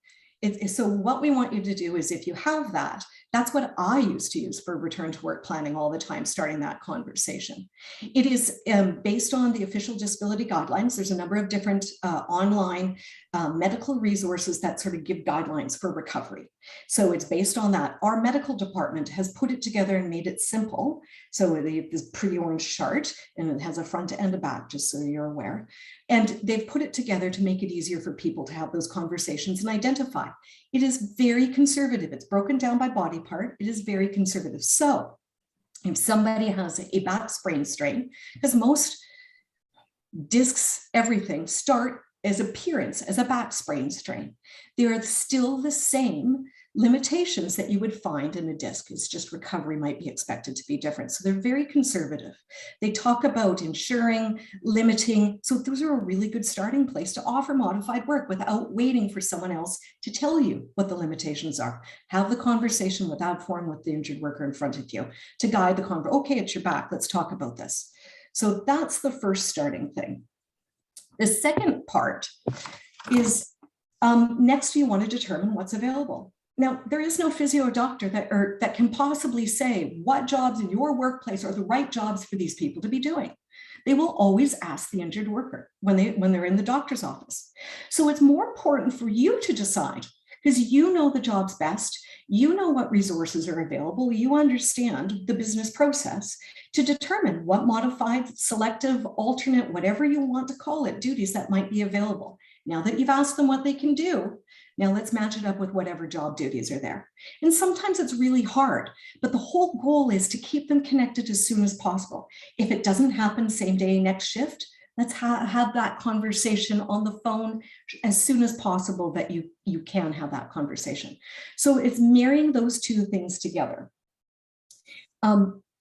So what we want you to do is, if you have that, That's what I used to use for return to work planning all the time, starting that conversation. It is based on the official disability guidelines. There's a number of different online medical resources that sort of give guidelines for recovery. So it's based on that. Our medical department has put it together and made it simple. So they have this pretty orange chart, and it has a front and a back, just so you're aware. And they've put it together to make it easier for people to have those conversations and identify. It is very conservative. It's broken down by body part. It is very conservative. So if somebody has a back sprain strain, because most discs, everything start as appearance as a back sprain strain, there are still the same limitations that you would find in a disc. It's just recovery might be expected to be different. So they're very conservative. They talk about ensuring, limiting. So those are a really good starting place to offer modified work without waiting for someone else to tell you what the limitations are. Have the conversation without form with the injured worker in front of you to guide the conversation. Okay, it's your back. Let's talk about this. So that's the first starting thing. The second part is next you want to determine what's available. Now, there is no physio doctor that can possibly say what jobs in your workplace are the right jobs for these people to be doing. They will always ask the injured worker when they're in the doctor's office. So it's more important for you to decide, because you know the jobs best, you know what resources are available, you understand the business process to determine what modified, selective, alternate, whatever you want to call it, duties that might be available. Now that you've asked them what they can do, now let's match it up with whatever job duties are there. And sometimes it's really hard, but the whole goal is to keep them connected as soon as possible. If it doesn't happen same day, next shift, let's have that conversation on the phone as soon as possible that you can have that conversation. So it's marrying those two things together.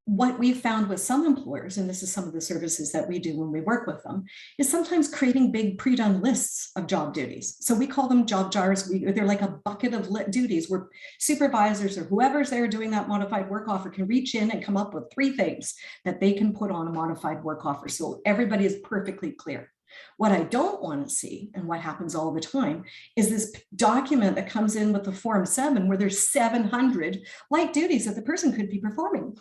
What we've found with some employers, and this is some of the services that we do when we work with them, is sometimes creating big pre-done lists of job duties. So we call them job jars. They're like a bucket of duties where supervisors or whoever's there doing that modified work offer can reach in and come up with 3 things that they can put on a modified work offer. So everybody is perfectly clear. What I don't want to see, and what happens all the time, is this document that comes in with the Form 7 where there's 700 light duties that the person could be performing.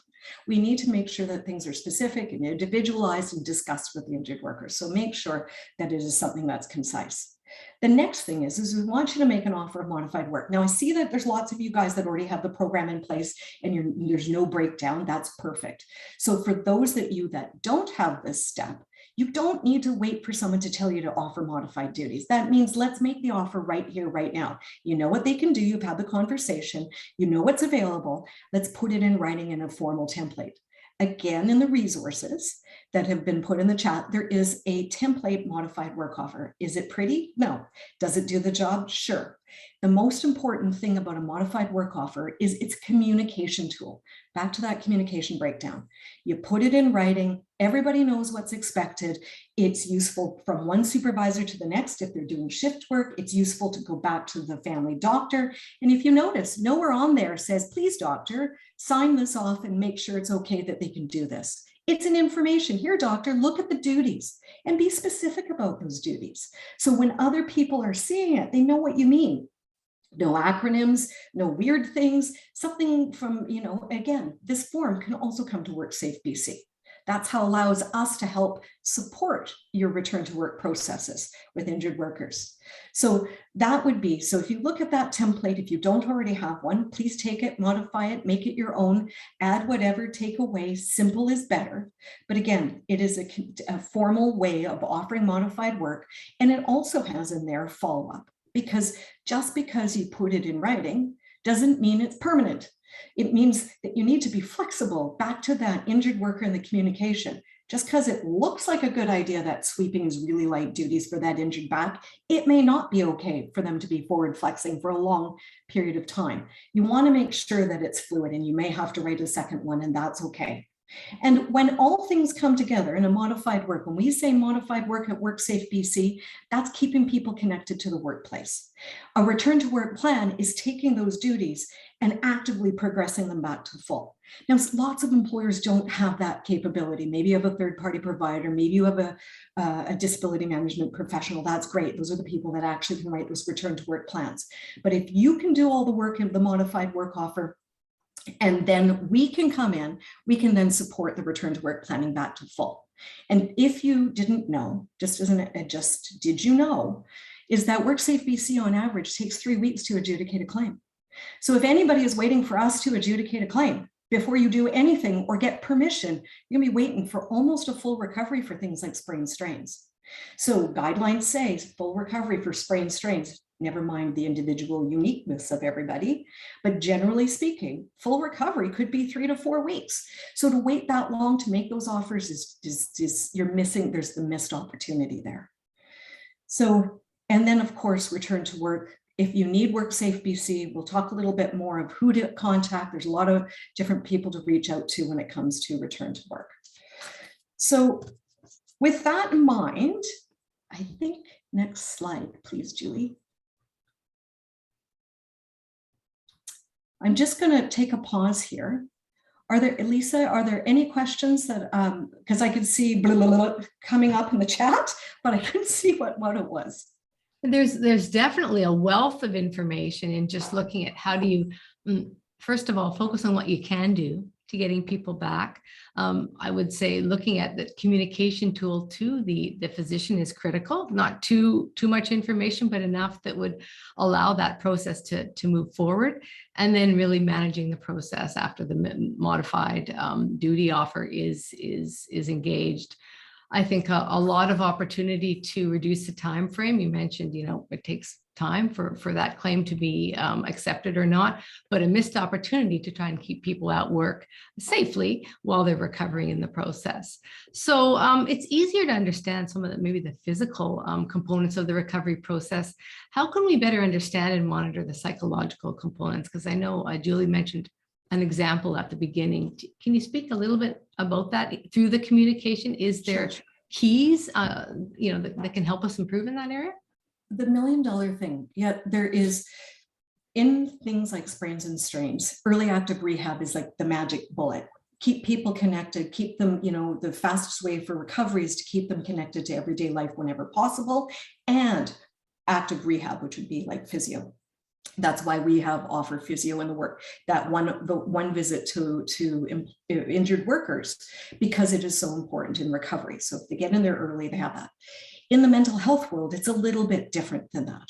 We need to make sure that things are specific and individualized and discussed with the injured worker. So make sure that it is something that's concise. The next thing is we want you to make an offer of modified work. Now I see that there's lots of you guys that already have the program in place and there's no breakdown. That's perfect. So for those that don't have this step, you don't need to wait for someone to tell you to offer modified duties. That means let's make the offer right here, right now. You know what they can do. You've had the conversation. You know what's available. Let's put it in writing in a formal template. Again, in the resources that have been put in the chat, there is a template modified work offer. Is it pretty? No. Does it do the job? Sure. The most important thing about a modified work offer is its communication tool. Back to that communication breakdown. You put it in writing. Everybody knows what's expected. It's useful from one supervisor to the next. If they're doing shift work, it's useful to go back to the family doctor. And if you notice, nowhere on there says, please, doctor, sign this off and make sure it's okay that they can do this. It's an information. Here, doctor, look at the duties and be specific about those duties. So when other people are seeing it, they know what you mean. No acronyms, no weird things, something from, again, this form can also come to WorkSafeBC. That's how it allows us to help support your return to work processes with injured workers. So that would be, so if you look at that template, if you don't already have one, please take it, modify it, make it your own, add whatever, take away, simple is better. But again, it is a formal way of offering modified work. And it also has in there follow-up, because just because you put it in writing doesn't mean it's permanent. It means that you need to be flexible. Back to that injured worker and the communication. Just because it looks like a good idea that sweeping is really light duties for that injured back, it may not be okay for them to be forward flexing for a long period of time. You want to make sure that it's fluid, and you may have to write a second one, and that's okay. And when all things come together in a modified work, when we say modified work at WorkSafeBC, that's keeping people connected to the workplace. A return to work plan is taking those duties and actively progressing them back to full. Now, lots of employers don't have that capability. Maybe you have a third-party provider, maybe you have a disability management professional. That's great. Those are the people that actually can write those return to work plans. But if you can do all the work in the modified work offer, And then we can come in, we can then support the return to work planning back to full. And if you didn't know, just did you know, is that WorkSafeBC on average takes 3 weeks to adjudicate a claim. So if anybody is waiting for us to adjudicate a claim before you do anything or get permission, you're gonna be waiting for almost a full recovery for things like sprain strains. So guidelines say full recovery for sprain strains, never mind the individual uniqueness of everybody, but generally speaking, full recovery could be 3 to 4 weeks. So to wait that long to make those offers is you're missing, there's the missed opportunity there. So, and then of course, return to work. If you need WorkSafeBC, we'll talk a little bit more of who to contact. There's a lot of different people to reach out to when it comes to return to work. So with that in mind, I think next slide, please, Julie. I'm just going to take a pause here. Are there, Elisa, are there any questions that, because I could see blah, blah, blah, coming up in the chat, but I couldn't see what it was. There's definitely a wealth of information in just looking at how do you, first of all, focus on what you can do to getting people back. I would say looking at the communication tool to the physician is critical, not too much information, but enough that would allow that process to move forward. And then really managing the process after the modified duty offer is engaged. I think a lot of opportunity to reduce the time frame. You mentioned, it takes time for that claim to be accepted or not, but a missed opportunity to try and keep people at work safely while they're recovering in the process. So it's easier to understand some of the, maybe the physical components of the recovery process. How can we better understand and monitor the psychological components? Because I know Julie mentioned an example at the beginning. Can you speak a little bit about that through the communication? Is there keys, that can help us improve in that area? The $1 million thing, yeah, there is in things like sprains and strains, early active rehab is like the magic bullet. Keep people connected, keep them, the fastest way for recovery is to keep them connected to everyday life whenever possible, and active rehab, which would be like physio. That's why we have offered physio in the work, the one visit to injured workers, because it is so important in recovery. So if they get in there early, they have that. In the mental health world, it's a little bit different than that.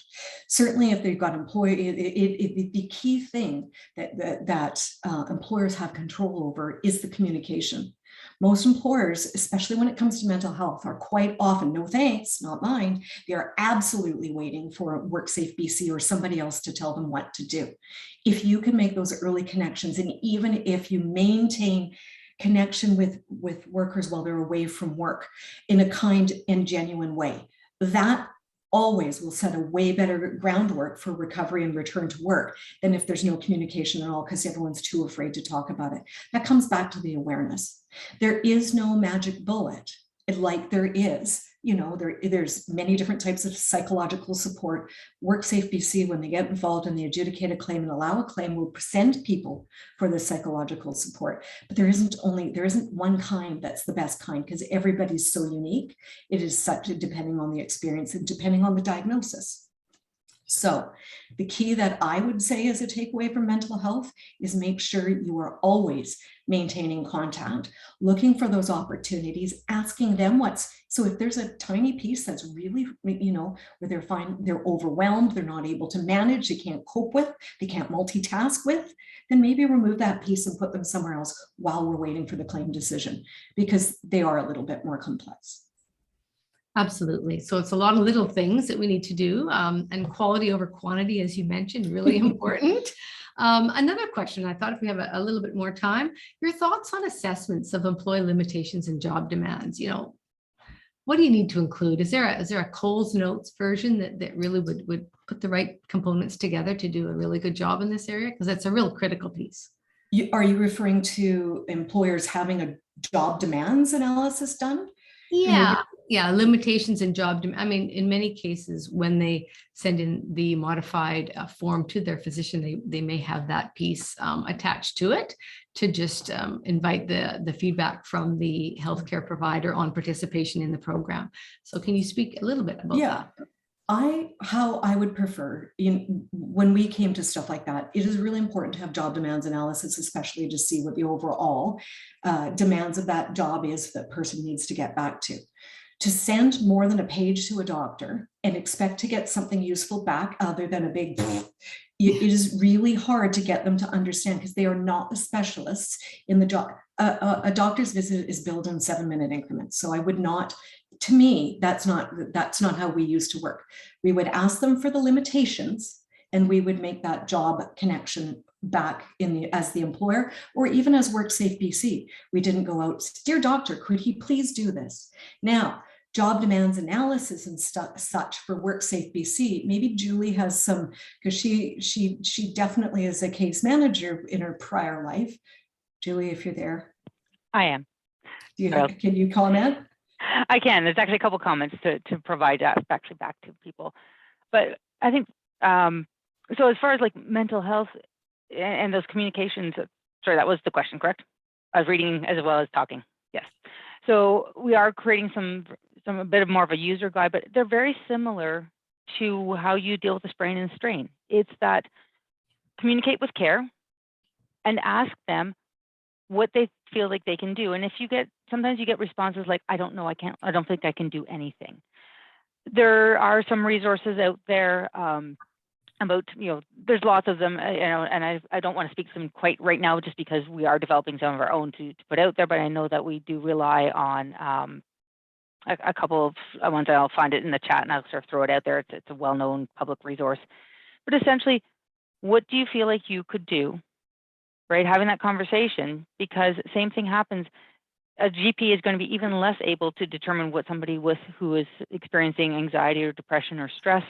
Certainly if they've got the key thing that employers have control over is the communication. Most employers, especially when it comes to mental health, are quite often, no thanks, not mine, they are absolutely waiting for WorkSafeBC or somebody else to tell them what to do. If you can make those early connections, and even if you maintain connection with workers while they're away from work in a kind and genuine way, that always will set a way better groundwork for recovery and return to work than if there's no communication at all because everyone's too afraid to talk about it. That comes back to the awareness. There is no magic bullet like there is, there's many different types of psychological support. WorkSafeBC, when they get involved in the adjudicated claim and allow a claim, will send people for the psychological support. But there isn't one kind that's the best kind because everybody's so unique. It is such depending on the experience and depending on the diagnosis. So the key that I would say as a takeaway from mental health is make sure you are always maintaining contact, looking for those opportunities, asking them so if there's a tiny piece that's really, where they're overwhelmed, they're not able to manage, they can't cope with, they can't multitask with, then maybe remove that piece and put them somewhere else while we're waiting for the claim decision, because they are a little bit more complex. Absolutely. So it's a lot of little things that we need to do, and quality over quantity, as you mentioned, really important. Another question, I thought if we have a little bit more time, your thoughts on assessments of employee limitations and job demands. What do you need to include? Is there a Coles Notes version that really would put the right components together to do a really good job in this area? Because it's a real critical piece. Are you referring to employers having a job demands analysis done? Yeah, limitations in job. I mean, in many cases, when they send in the modified form to their physician, they may have that piece attached to it to just invite the feedback from the healthcare provider on participation in the program. So can you speak a little bit about that? How I would prefer, when we came to stuff like that, it is really important to have job demands analysis, especially to see what the overall demands of that job is that person needs to get back to. To send more than a page to a doctor and expect to get something useful back other than a big, it is really hard to get them to understand because they are not the specialists in the job. A doctor's visit is billed in 7-minute increments. So I would not, to me, that's not how we used to work. We would ask them for the limitations and we would make that job connection back as the employer, or even as WorkSafeBC. We didn't go out, dear doctor, could he please do this? Now, job demands analysis and such for WorkSafeBC, maybe Julie has some, because she definitely is a case manager in her prior life. Julie, if you're there. I am. Can you comment? I can. There's actually a couple comments to provide actually back to people. But I think, so as far as like mental health and those communications, sorry, that was the question, correct? I was reading as well as talking. Yes. So we are creating a bit of more of a user guide, but they're very similar to how you deal with a sprain and strain. It's that communicate with care and ask them what they feel like they can do. And if sometimes you get responses like, I don't know, I don't think I can do anything. There are some resources out there about, there's lots of them, and I don't want to speak to them quite right now just because we are developing some of our own to put out there, but I know that we do rely on a couple of ones. I'll find it in the chat and I'll sort of throw it out there. It's a well-known public resource. But essentially, what do you feel like you could do? Right, having that conversation, because same thing happens. A GP is going to be even less able to determine what somebody who is experiencing anxiety or depression or stress,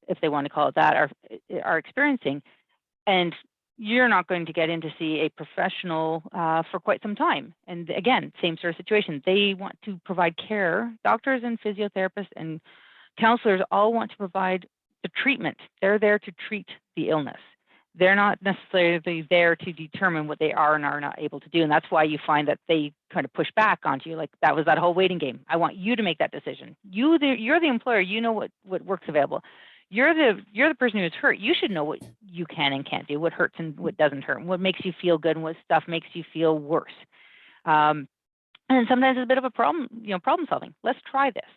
if they want to call it that, are experiencing. And you're not going to get in to see a professional for quite some time. And again, same sort of situation. They want to provide care. Doctors and physiotherapists and counselors all want to provide the treatment. They're there to treat the illness. They're not necessarily there to determine what they are and are not able to do. And that's why you find that they kind of push back onto you. Like that was that whole waiting game. I want you to make that decision. You're the employer. You know what work's available. You're the person who's hurt. You should know what you can and can't do, what hurts and what doesn't hurt, and what makes you feel good and what stuff makes you feel worse. And sometimes it's a bit of a problem, problem solving. Let's try this.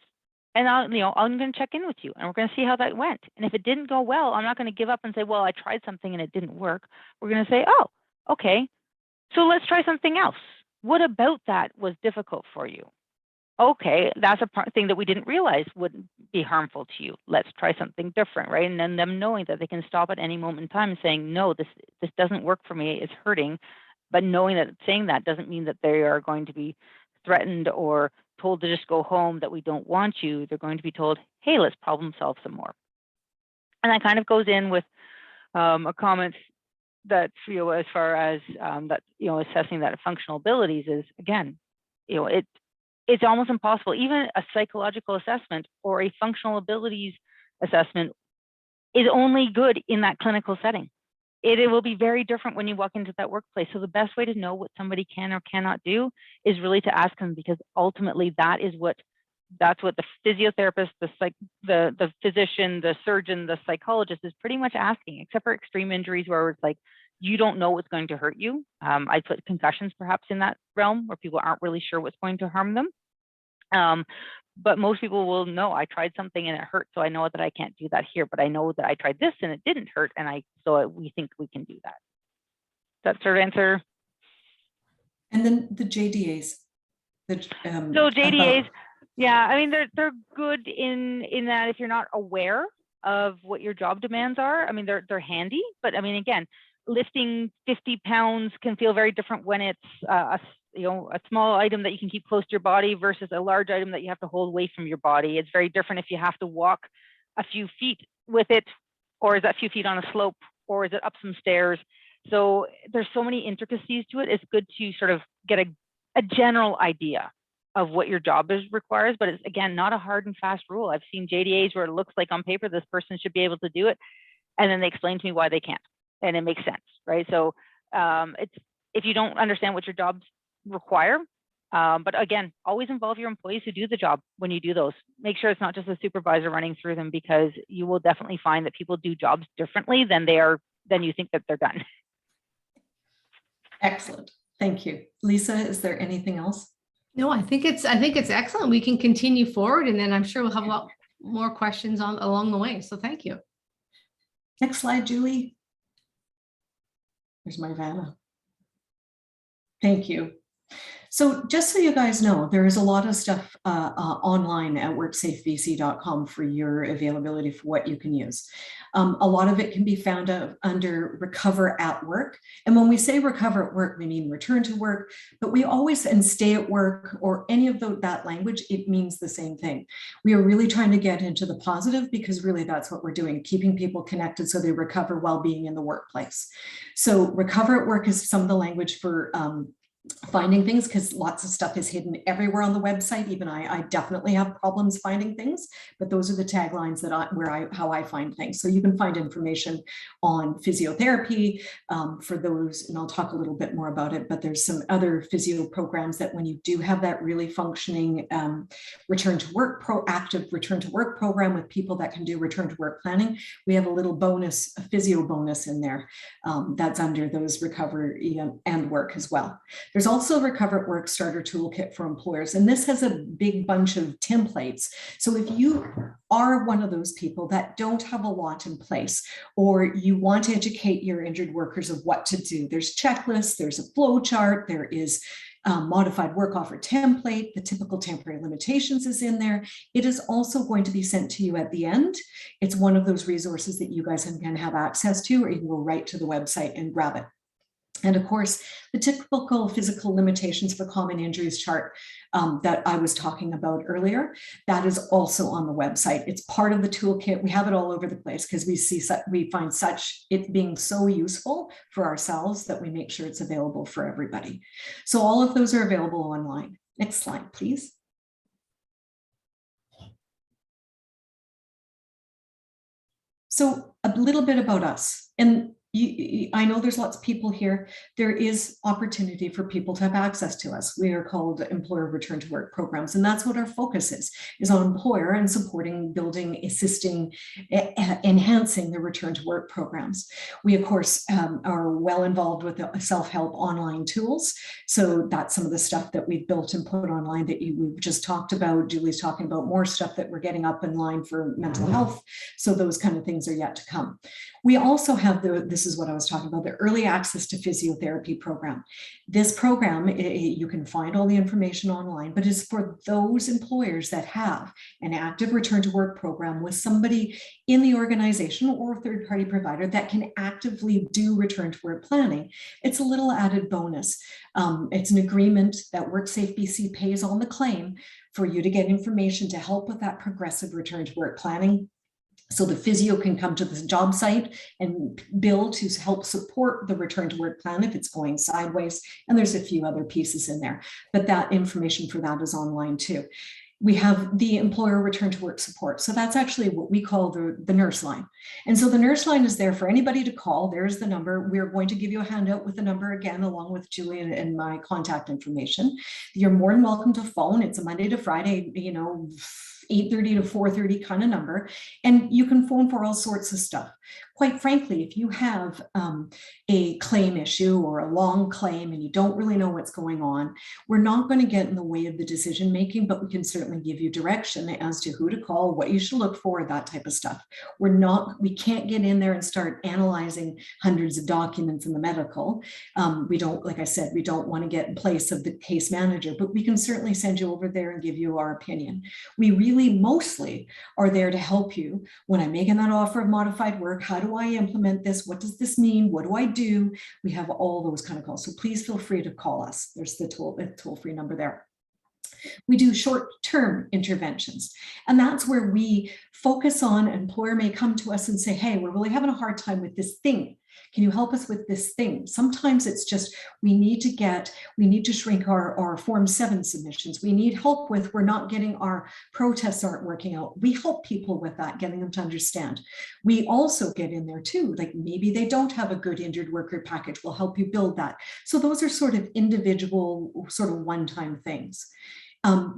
And I'm going to check in with you and we're going to see how that went. And if it didn't go well, I'm not going to give up and say, well, I tried something and it didn't work. We're going to say, oh, okay, so let's try something else. What about that was difficult for you? Okay, that's a thing that we didn't realize would be harmful to you. Let's try something different, right? And then them knowing that they can stop at any moment in time and saying, no, this doesn't work for me, it's hurting. But knowing that saying that doesn't mean that they are going to be threatened or told to just go home, that we don't want you. They're going to be told, hey, let's problem solve some more. And that kind of goes in with a comment that, as far as that, assessing that functional abilities is, again, it's almost impossible. Even a psychological assessment or a functional abilities assessment is only good in that clinical setting. It will be very different when you walk into that workplace. So the best way to know what somebody can or cannot do is really to ask them, because ultimately that's what the physiotherapist, the physician, the surgeon, the psychologist is pretty much asking, except for extreme injuries where it's like, you don't know what's going to hurt you. I put concussions perhaps in that realm where people aren't really sure what's going to harm them. But most people will know, I tried something and it hurt, so I know that I can't do that here, but I know that I tried this and it didn't hurt, and so we think we can do that. Does that sort of answer? And then the JDAs. So JDAs, yeah, I mean, they're good in that if you're not aware of what your job demands are, I mean, they're handy, but I mean, again, lifting 50 pounds can feel very different when it's a small item that you can keep close to your body versus a large item that you have to hold away from your body. It's very different if you have to walk a few feet with it, or is that few feet on a slope, or is it up some stairs? So there's so many intricacies to it. It's good to sort of get a general idea of what your job requires, but it's, again, not a hard and fast rule. I've seen JDAs where it looks like on paper this person should be able to do it, and then they explain to me why they can't, and it makes sense, right? So if you don't understand what your jobs require, But again, always involve your employees who do the job when you do those. Make sure it's not just a supervisor running through them, because you will definitely find that people do jobs differently than you think that they're done. Excellent. Thank you. Lisa, is there anything else? No, I think it's excellent. We can continue forward, and then I'm sure we'll have a lot more questions along the way. So thank you. Next slide, Julie. There's my Vanna. Thank you. So just so you guys know, there is a lot of stuff online at WorkSafeBC.com for your availability for what you can use. A lot of it can be found under Recover at Work. And when we say recover at work, we mean return to work, but we always, and stay at work or any of that language, it means the same thing. We are really trying to get into the positive, because really that's what we're doing, keeping people connected so they recover while being in the workplace. So recover at work is some of the language for finding things, because lots of stuff is hidden everywhere on the website. Even I definitely have problems finding things, but those are the taglines that how I find things. So you can find information on physiotherapy for those, and I'll talk a little bit more about it, but there's some other physio programs that when you do have that really functioning proactive return to work program with people that can do return to work planning, we have a little bonus, a physio bonus in there that's under those recovery and work as well. There's also a Recover at Work starter toolkit for employers, and this has a big bunch of templates. So if you are one of those people that don't have a lot in place, or you want to educate your injured workers of what to do, there's checklists, there's a flow chart, there is modified work offer template, the typical temporary limitations is in there. It is also going to be sent to you at the end. It's one of those resources that you guys can have access to, or you can go right to the website and grab it. And of course, the typical physical limitations for common injuries chart that I was talking about earlier, that is also on the website. It's part of the toolkit. We have it all over the place because we find it being so useful for ourselves that we make sure it's available for everybody. So all of those are available online. Next slide, please. So a little bit about us. And I know there's lots of people here. There is opportunity for people to have access to us. We are called employer return to work programs, and that's what our focus is on employer and supporting, building, assisting, enhancing the return to work programs. We, of course, are well involved with the self-help online tools. So that's some of the stuff that we've built and put online that we've just talked about. Julie's talking about more stuff that we're getting up in line for mental health. So those kind of things are yet to come. We also have this is what I was talking about, the early access to physiotherapy program. This program, you can find all the information online, but is for those employers that have an active return to work program with somebody in the organization or a third-party provider that can actively do return to work planning. It's a little added bonus. It's an agreement that WorkSafeBC pays on the claim for you to get information to help with that progressive return to work planning. So the physio can come to the job site and bill to help support the return to work plan if it's going sideways. And there's a few other pieces in there, but that information for that is online too. We have the employer return to work support. So that's actually what we call the nurse line. And so the nurse line is there for anybody to call. There's the number. We're going to give you a handout with the number again, along with Julie and my contact information. You're more than welcome to phone. It's a Monday to Friday, 8:30 to 4:30 kind of number. And you can phone for all sorts of stuff. Quite frankly, if you have a claim issue or a long claim and you don't really know what's going on, we're not going to get in the way of the decision making, but we can certainly give you direction as to who to call, what you should look for, that type of stuff. We can't get in there and start analyzing hundreds of documents in the medical. We don't, like I said, we don't want to get in place of the case manager, but we can certainly send you over there and give you our opinion. We really mostly are there to help you when I'm making that offer of modified work. How do I implement this? What does this mean? What do I do? We have all those kind of calls. So please feel free to call us. There's the toll-free number there. We do short-term interventions, and that's where we focus on. An employer may come to us and say, hey, we're really having a hard time with this thing Can you help us with this thing? Sometimes it's just, we need to shrink our Form 7 submissions. We need help with, we're not getting our protests aren't working out. We help people with that, getting them to understand. We also get in there too, like maybe they don't have a good injured worker package. We'll help you build that. So those are sort of individual, sort of one-time things.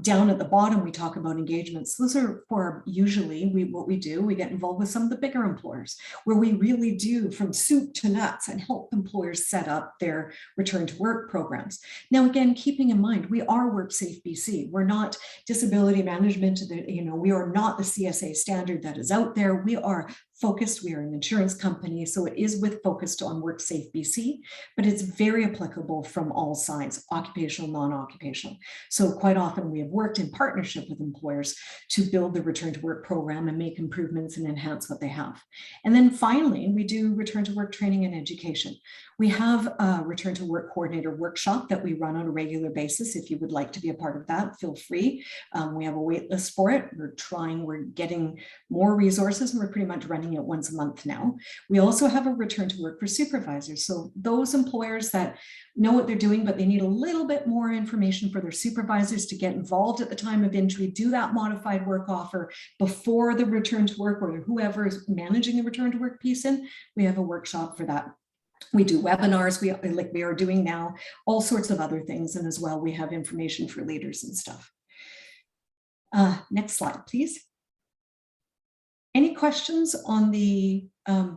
Down at the bottom, we talk about engagements. Those are for usually what we do. We get involved with some of the bigger employers where we really do from soup to nuts and help employers set up their return to work programs. Now, again, keeping in mind, we are WorkSafeBC. We're not disability management. We are not the CSA standard that is out there. We are focused. We are an insurance company, so it is focused on WorkSafeBC, but it's very applicable from all sides, occupational, non-occupational. So quite often we have worked in partnership with employers to build the return to work program and make improvements and enhance what they have. And then finally, we do return to work training and education. We have a return to work coordinator workshop that we run on a regular basis. If you would like to be a part of that, feel free. We have a wait list for it. We're getting more resources, and we're pretty much running it once a month now. We also have a return to work for supervisors. So those employers that know what they're doing, but they need a little bit more information for their supervisors to get involved at the time of injury, do that modified work offer before the return to work, or whoever is managing the return to work piece in, we have a workshop for that. We do webinars, like we are doing now, all sorts of other things. And as well, we have information for leaders and stuff. Next slide, please. Any questions on the, I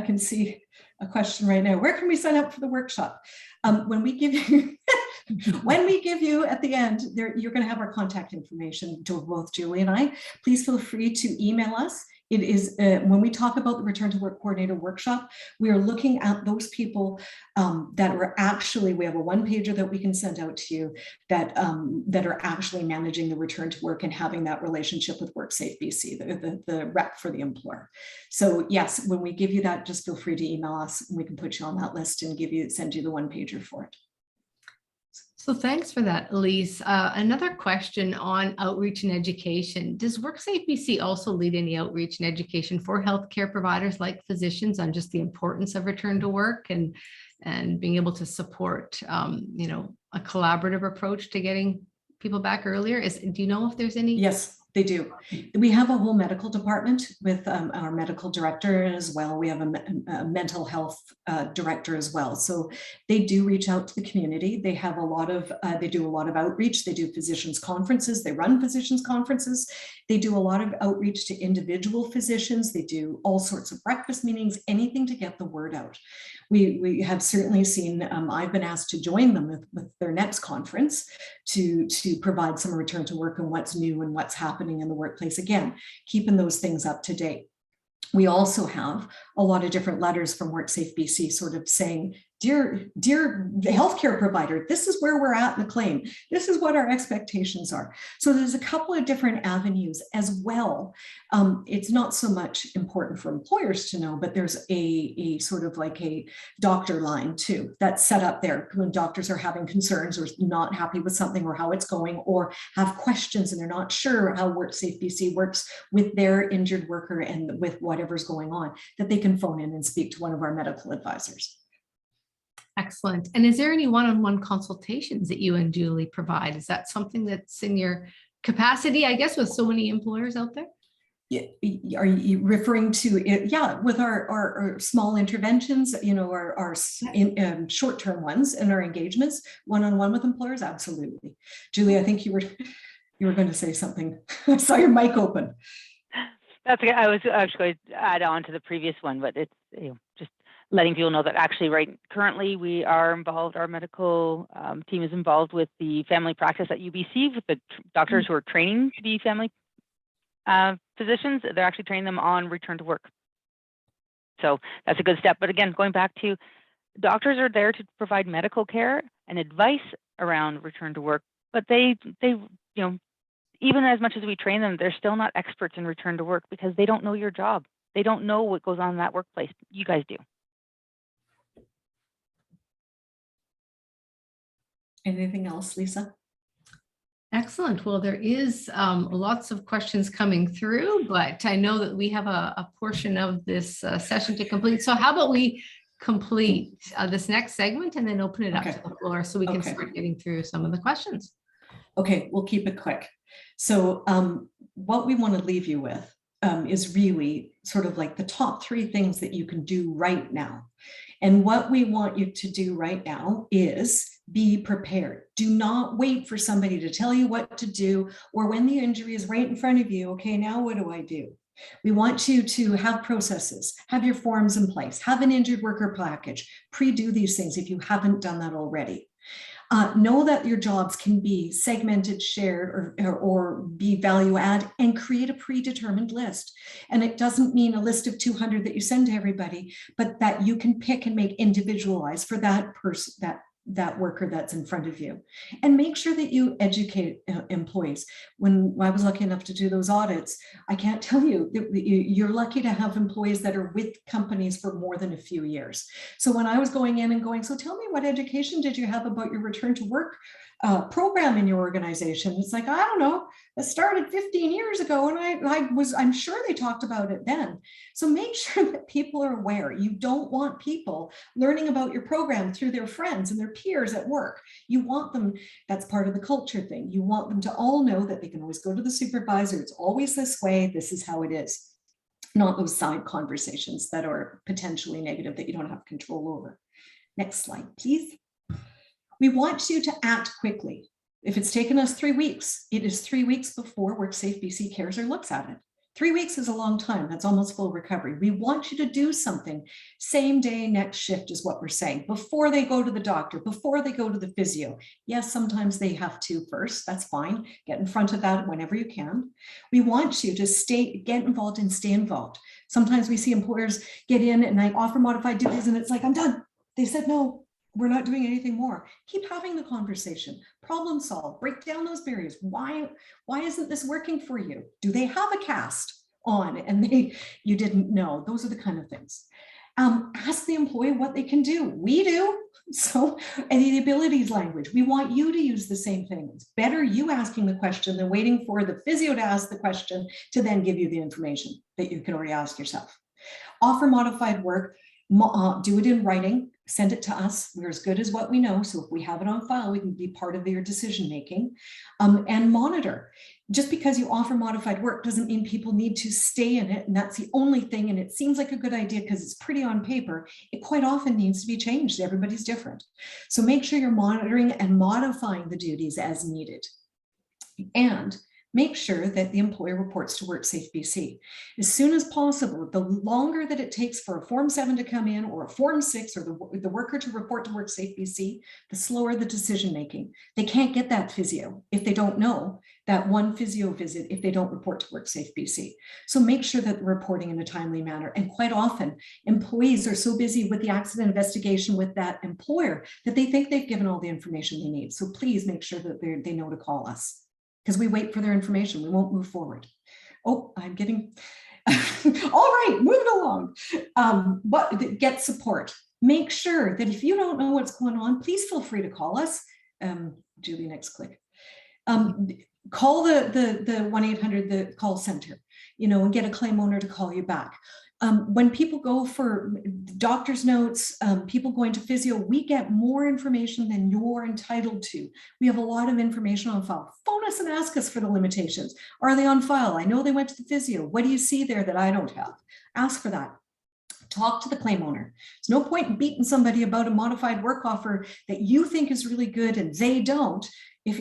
can see a question right now. Where can we sign up for the workshop? When we give you, at the end, you're going to have our contact information to both Julie and I. Please feel free to email us. It is when we talk about the return to work coordinator workshop, we are looking at those people that are actually, we have a one-pager that we can send out to you that are actually managing the return to work and having that relationship with WorkSafeBC, the rep for the employer. So yes, when we give you that, just feel free to email us and we can put you on that list and send you the one-pager for it. So thanks for that, Elise. Another question on outreach and education. Does WorkSafeBC also lead any outreach and education for healthcare providers like physicians on just the importance of return to work and being able to support, a collaborative approach to getting people back earlier? Do you know if there's any? Yes, they do. We have a whole medical department with our medical director as well. We have a mental health director as well. So they do reach out to the community. They have they do a lot of outreach. They do physicians conferences. They run physicians conferences. They do a lot of outreach to individual physicians. They do all sorts of breakfast meetings, anything to get the word out. We have certainly seen, I've been asked to join them with their next conference to provide some return to work and what's new and what's happening in the workplace. Again, keeping those things up to date. We also have a lot of different letters from WorkSafeBC sort of saying, dear healthcare provider, this is where we're at in the claim. This is what our expectations are. So there's a couple of different avenues as well. It's not so much important for employers to know, but there's a sort of like a doctor line too that's set up there when doctors are having concerns or not happy with something or how it's going or have questions and they're not sure how WorkSafeBC works with their injured worker and with whatever's going on, that they can phone in and speak to one of our medical advisors. Excellent. And is there any one-on-one consultations that you and Julie provide? Is that something that's in your capacity, I guess, with so many employers out there? Are you referring to it? Yeah, with our small interventions, our short-term ones and our engagements, one-on-one with employers? Absolutely. Julie, I think you were going to say something. I saw your mic open. That's okay. I was actually going to add on to the previous one, but it's just letting people know that actually currently we are involved, our medical team is involved with the family practice at UBC with the doctors who are training to be family physicians. They're actually training them on return to work. So that's a good step. But again, going back to doctors are there to provide medical care and advice around return to work, but they even as much as we train them, they're still not experts in return to work because they don't know your job. They don't know what goes on in that workplace. You guys do. Anything else, Lisa? Excellent. Well, there is lots of questions coming through, but I know that we have a portion of this session to complete. So how about we complete this next segment and then open it up Okay. to the floor so we can Okay. start getting through some of the questions. Okay, we'll keep it quick. So what we want to leave you with is really sort of like the top 3 things that you can do right now. And what we want you to do right now is be prepared. Do not wait for somebody to tell you what to do, or when the injury is right in front of you, okay, now what do I do? We want you to have processes, have your forms in place, have an injured worker package, pre-do these things if you haven't done that already. Know that your jobs can be segmented, shared, or be value add, and create a predetermined list. And it doesn't mean a list of 200 that you send to everybody, but that you can pick and make individualized for that person, that worker that's in front of you. And make sure that you educate employees. When I was lucky enough to do those audits, I can't tell you, you're lucky to have employees that are with companies for more than a few years. So when I was going in and going, so tell me, what education did you have about your return to work program in your organization? It's like, I don't know, it started 15 years ago, and I'm sure they talked about it then. So make sure that people are aware. You don't want people learning about your program through their friends and their peers at work. You want them, that's part of the culture thing. You want them to all know that they can always go to the supervisor. It's always this way. This is how it is. Not those side conversations that are potentially negative that you don't have control over. Next slide, please. We want you to act quickly. If it's taken us 3 weeks, it is 3 weeks before WorkSafeBC cares or looks at it. 3 weeks is a long time. That's almost full recovery. We want you to do something same day, next shift is what we're saying, before they go to the doctor, before they go to the physio. Yes, sometimes they have to first. That's fine. Get in front of that whenever you can. We want you to get involved and stay involved. Sometimes we see employers get in and I offer modified duties and it's like, I'm done. They said no. We're not doing anything more. Keep having the conversation, problem solve, break down those barriers. Why isn't this working for you? Do they have a cast on and you didn't know? Those are the kind of things. Ask the employee what they can do. We do. So, and the abilities language, we want you to use the same thing. It's better you asking the question than waiting for the physio to ask the question to then give you the information that you can already ask yourself. Offer modified work, do it in writing. Send it to us. We're as good as what we know. So if we have it on file, we can be part of your decision making and monitor. Just because you offer modified work doesn't mean people need to stay in it. And that's the only thing. And it seems like a good idea because it's pretty on paper. It quite often needs to be changed. Everybody's different. So make sure you're monitoring and modifying the duties as needed. And make sure that the employer reports to WorkSafeBC. As soon as possible, the longer that it takes for a Form 7 to come in or a Form 6 or the worker to report to WorkSafeBC, the slower the decision making. They can't get that physio if they don't know that one physio visit if they don't report to WorkSafeBC. So make sure that they're reporting in a timely manner. And quite often, employees are so busy with the accident investigation with that employer that they think they've given all the information they need. So please make sure that they know to call us. Because we wait for their information, we won't move forward. Oh, I'm getting, all right, moving along. But get support. Make sure that if you don't know what's going on, please feel free to call us. Julie, next click. Call the 1-800, the call center, and get a claim owner to call you back. When people go for doctor's notes, people going to physio, we get more information than you're entitled to. We have a lot of information on file. Phone us and ask us for the limitations. Are they on file? I know they went to the physio. What do you see there that I don't have? Ask for that. Talk to the claim owner. There's no point in beating somebody about a modified work offer that you think is really good and they don't.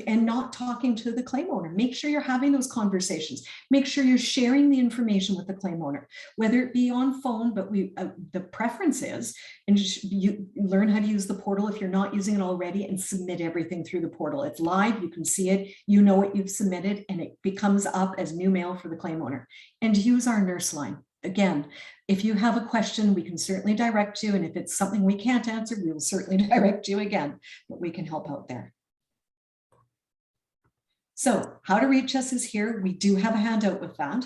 And not talking to the claim owner. Make sure you're having those conversations. Make sure you're sharing the information with the claim owner, whether it be on phone, but the preference is, and you learn how to use the portal if you're not using it already and submit everything through the portal. It's live, you can see it, you know what you've submitted, and it becomes up as new mail for the claim owner. And use our nurse line. Again, if you have a question, we can certainly direct you. And if it's something we can't answer, we will certainly direct you again, but we can help out there. So how to reach us is here. We do have a handout with that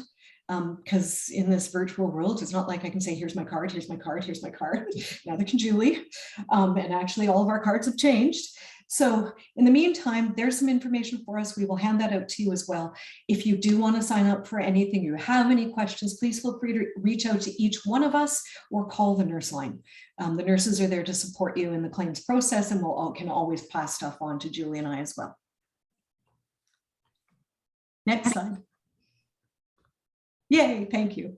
because in this virtual world, it's not like I can say, here's my card, here's my card, here's my card. Neither can Julie. And actually all of our cards have changed. So in the meantime, there's some information for us. We will hand that out to you as well. If you do want to sign up for anything, you have any questions, please feel free to reach out to each one of us or call the nurse line. The nurses are there to support you in the claims process, and can always pass stuff on to Julie and I as well. Next slide. Yay, thank you.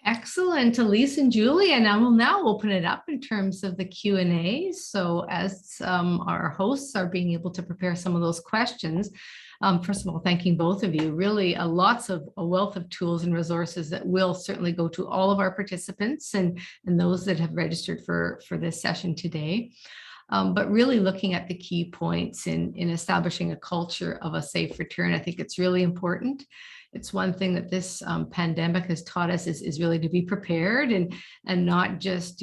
Excellent, Elise and Julie, and I will now open it up in terms of the Q&A. So as our hosts are being able to prepare some of those questions, first of all, thanking both of you. Really a wealth of tools and resources that will certainly go to all of our participants and those that have registered for this session today. But really looking at the key points in establishing a culture of a safe return, I think it's really important. It's one thing that this pandemic has taught us is really to be prepared and not just,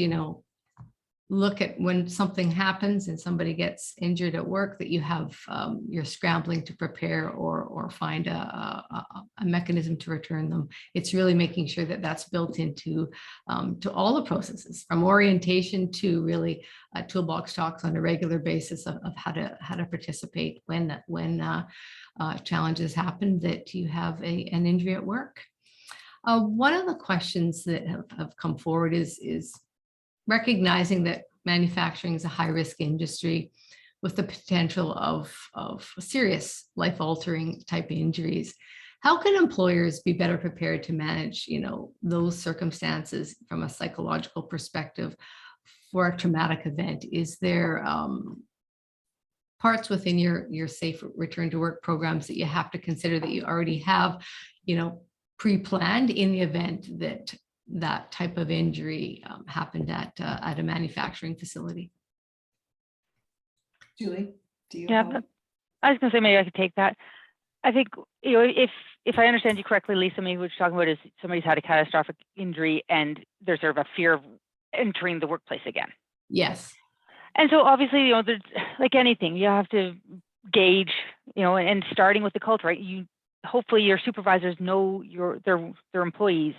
look at when something happens and somebody gets injured at work that you have, you're scrambling to prepare or find a mechanism to return them. It's really making sure that that's built into to all the processes, from orientation to really toolbox talks on a regular basis of how to participate when challenges happen that you have an injury at work. One of the questions that have come forward is recognizing that manufacturing is a high-risk industry with the potential of serious life-altering type injuries. How can employers be better prepared to manage, those circumstances from a psychological perspective for a traumatic event? Is there parts within your safe return to work programs that you have to consider that you already have, pre-planned in the event that type of injury happened at a manufacturing facility? Julie, do you? Yeah, I was going to say maybe I could take that. I think if I understand you correctly, Lisa, maybe what you're talking about is somebody's had a catastrophic injury and there's sort of a fear of entering the workplace again. Yes. And so obviously, there's like anything, you have to gauge, and starting with the culture, right? Hopefully your supervisors know their employees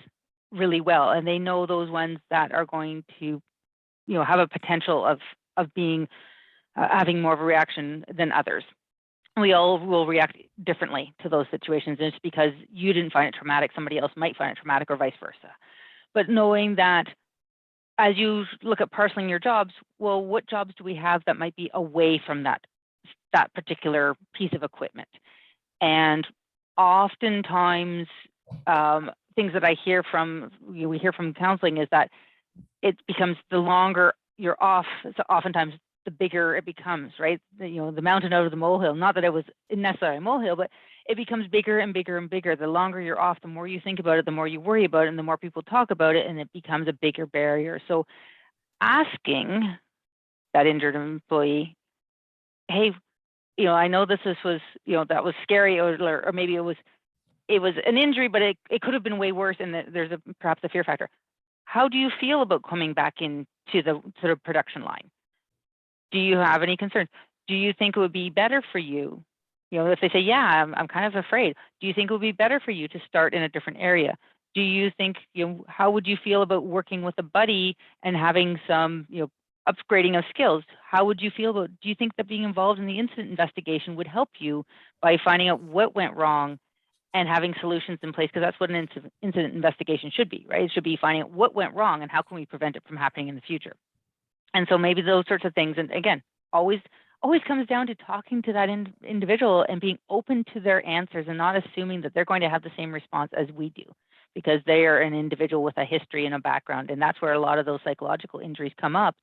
really well, and they know those ones that are going to, have a potential of being having more of a reaction than others. We all will react differently to those situations. And it's because you didn't find it traumatic, somebody else might find it traumatic, or vice versa. But knowing that as you look at parceling your jobs, well, what jobs do we have that might be away from that particular piece of equipment? And oftentimes, things that I hear from, we hear from counseling is that it becomes the longer you're off, so oftentimes the bigger it becomes, right? The mountain out of the molehill, not that it was necessarily a molehill, but it becomes bigger and bigger and bigger. The longer you're off, the more you think about it, the more you worry about it, and the more people talk about it, and it becomes a bigger barrier. So asking that injured employee, hey, I know this was, that was scary, or maybe it was an injury, but it could have been way worse, and there's perhaps a fear factor. How do you feel about coming back into the sort of production line? Do you have any concerns? Do you think it would be better for you? If they say, yeah, I'm kind of afraid. Do you think it would be better for you to start in a different area? Do you think, how would you feel about working with a buddy and having some, upgrading of skills? How would you feel about, do you think that being involved in the incident investigation would help you by finding out what went wrong and having solutions in place? Because that's what an incident investigation should be, right? It should be finding out what went wrong and how can we prevent it from happening in the future. And so maybe those sorts of things, and again, always comes down to talking to that individual and being open to their answers and not assuming that they're going to have the same response as we do, because they are an individual with a history and a background. And that's where a lot of those psychological injuries come up,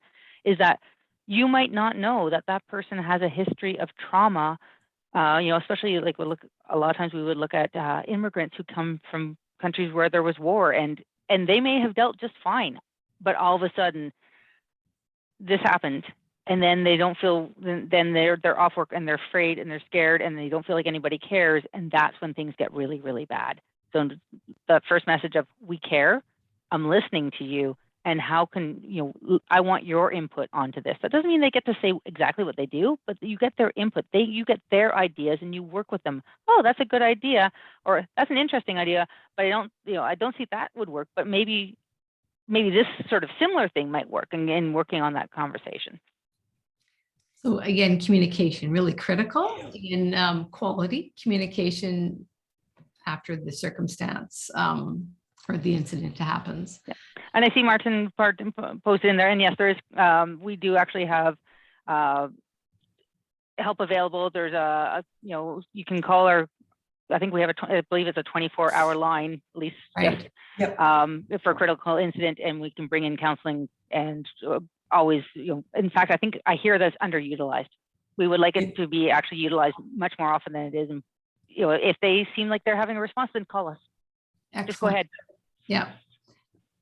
is that you might not know that that person has a history of trauma. Especially like a lot of times we would look at immigrants who come from countries where there was war, and they may have dealt just fine, but all of a sudden this happened, and then they don't feel, then they're off work and they're afraid and they're scared and they don't feel like anybody cares, and that's when things get really, really bad. So the first message of, we care, I'm listening to you, and how can, I want your input onto this. That doesn't mean they get to say exactly what they do, but you get their input. You get their ideas and you work with them. Oh, that's a good idea, or that's an interesting idea, but I don't see that would work, but maybe this sort of similar thing might work, and working on that conversation. So again, communication really critical in quality communication after the circumstance or the incident happens. Yeah. And I see Martin posted in there, and yes, there is. We do actually have help available. There's you can call our. I think we have I believe it's a 24-hour line, at least. Right. Yes. Yep. For a critical incident, and we can bring in counseling and always, in fact, I think I hear that's underutilized. We would like it to be actually utilized much more often than it is. And, if they seem like they're having a response, then call us. Excellent. Just go ahead. Yeah.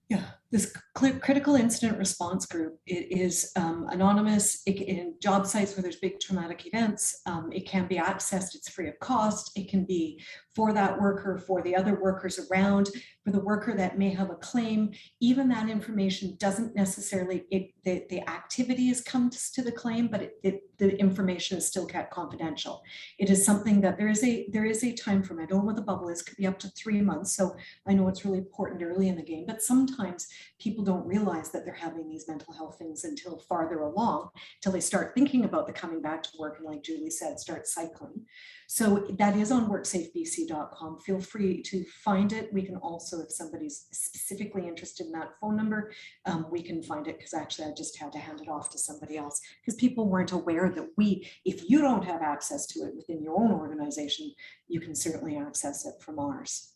Yeah, this critical incident response group, it is anonymous. In job sites where there's big traumatic events, it can be accessed. It's free of cost. It can be for that worker, for the other workers around, for the worker that may have a claim. Even that information doesn't necessarily, the activities come to the claim, but the information is still kept confidential. It is something that there is a time frame. I don't know what the bubble is, could be up to 3 months. So I know it's really important early in the game, but sometimes people don't realize that they're having these mental health things until farther along, till they start thinking about the coming back to work, and like Julie said, start cycling. So that is on WorkSafeBC.com. Feel free to find it. We can also, if somebody's specifically interested in that phone number, we can find it, because actually I just had to hand it off to somebody else because people weren't aware that if you don't have access to it within your own organization, you can certainly access it from ours.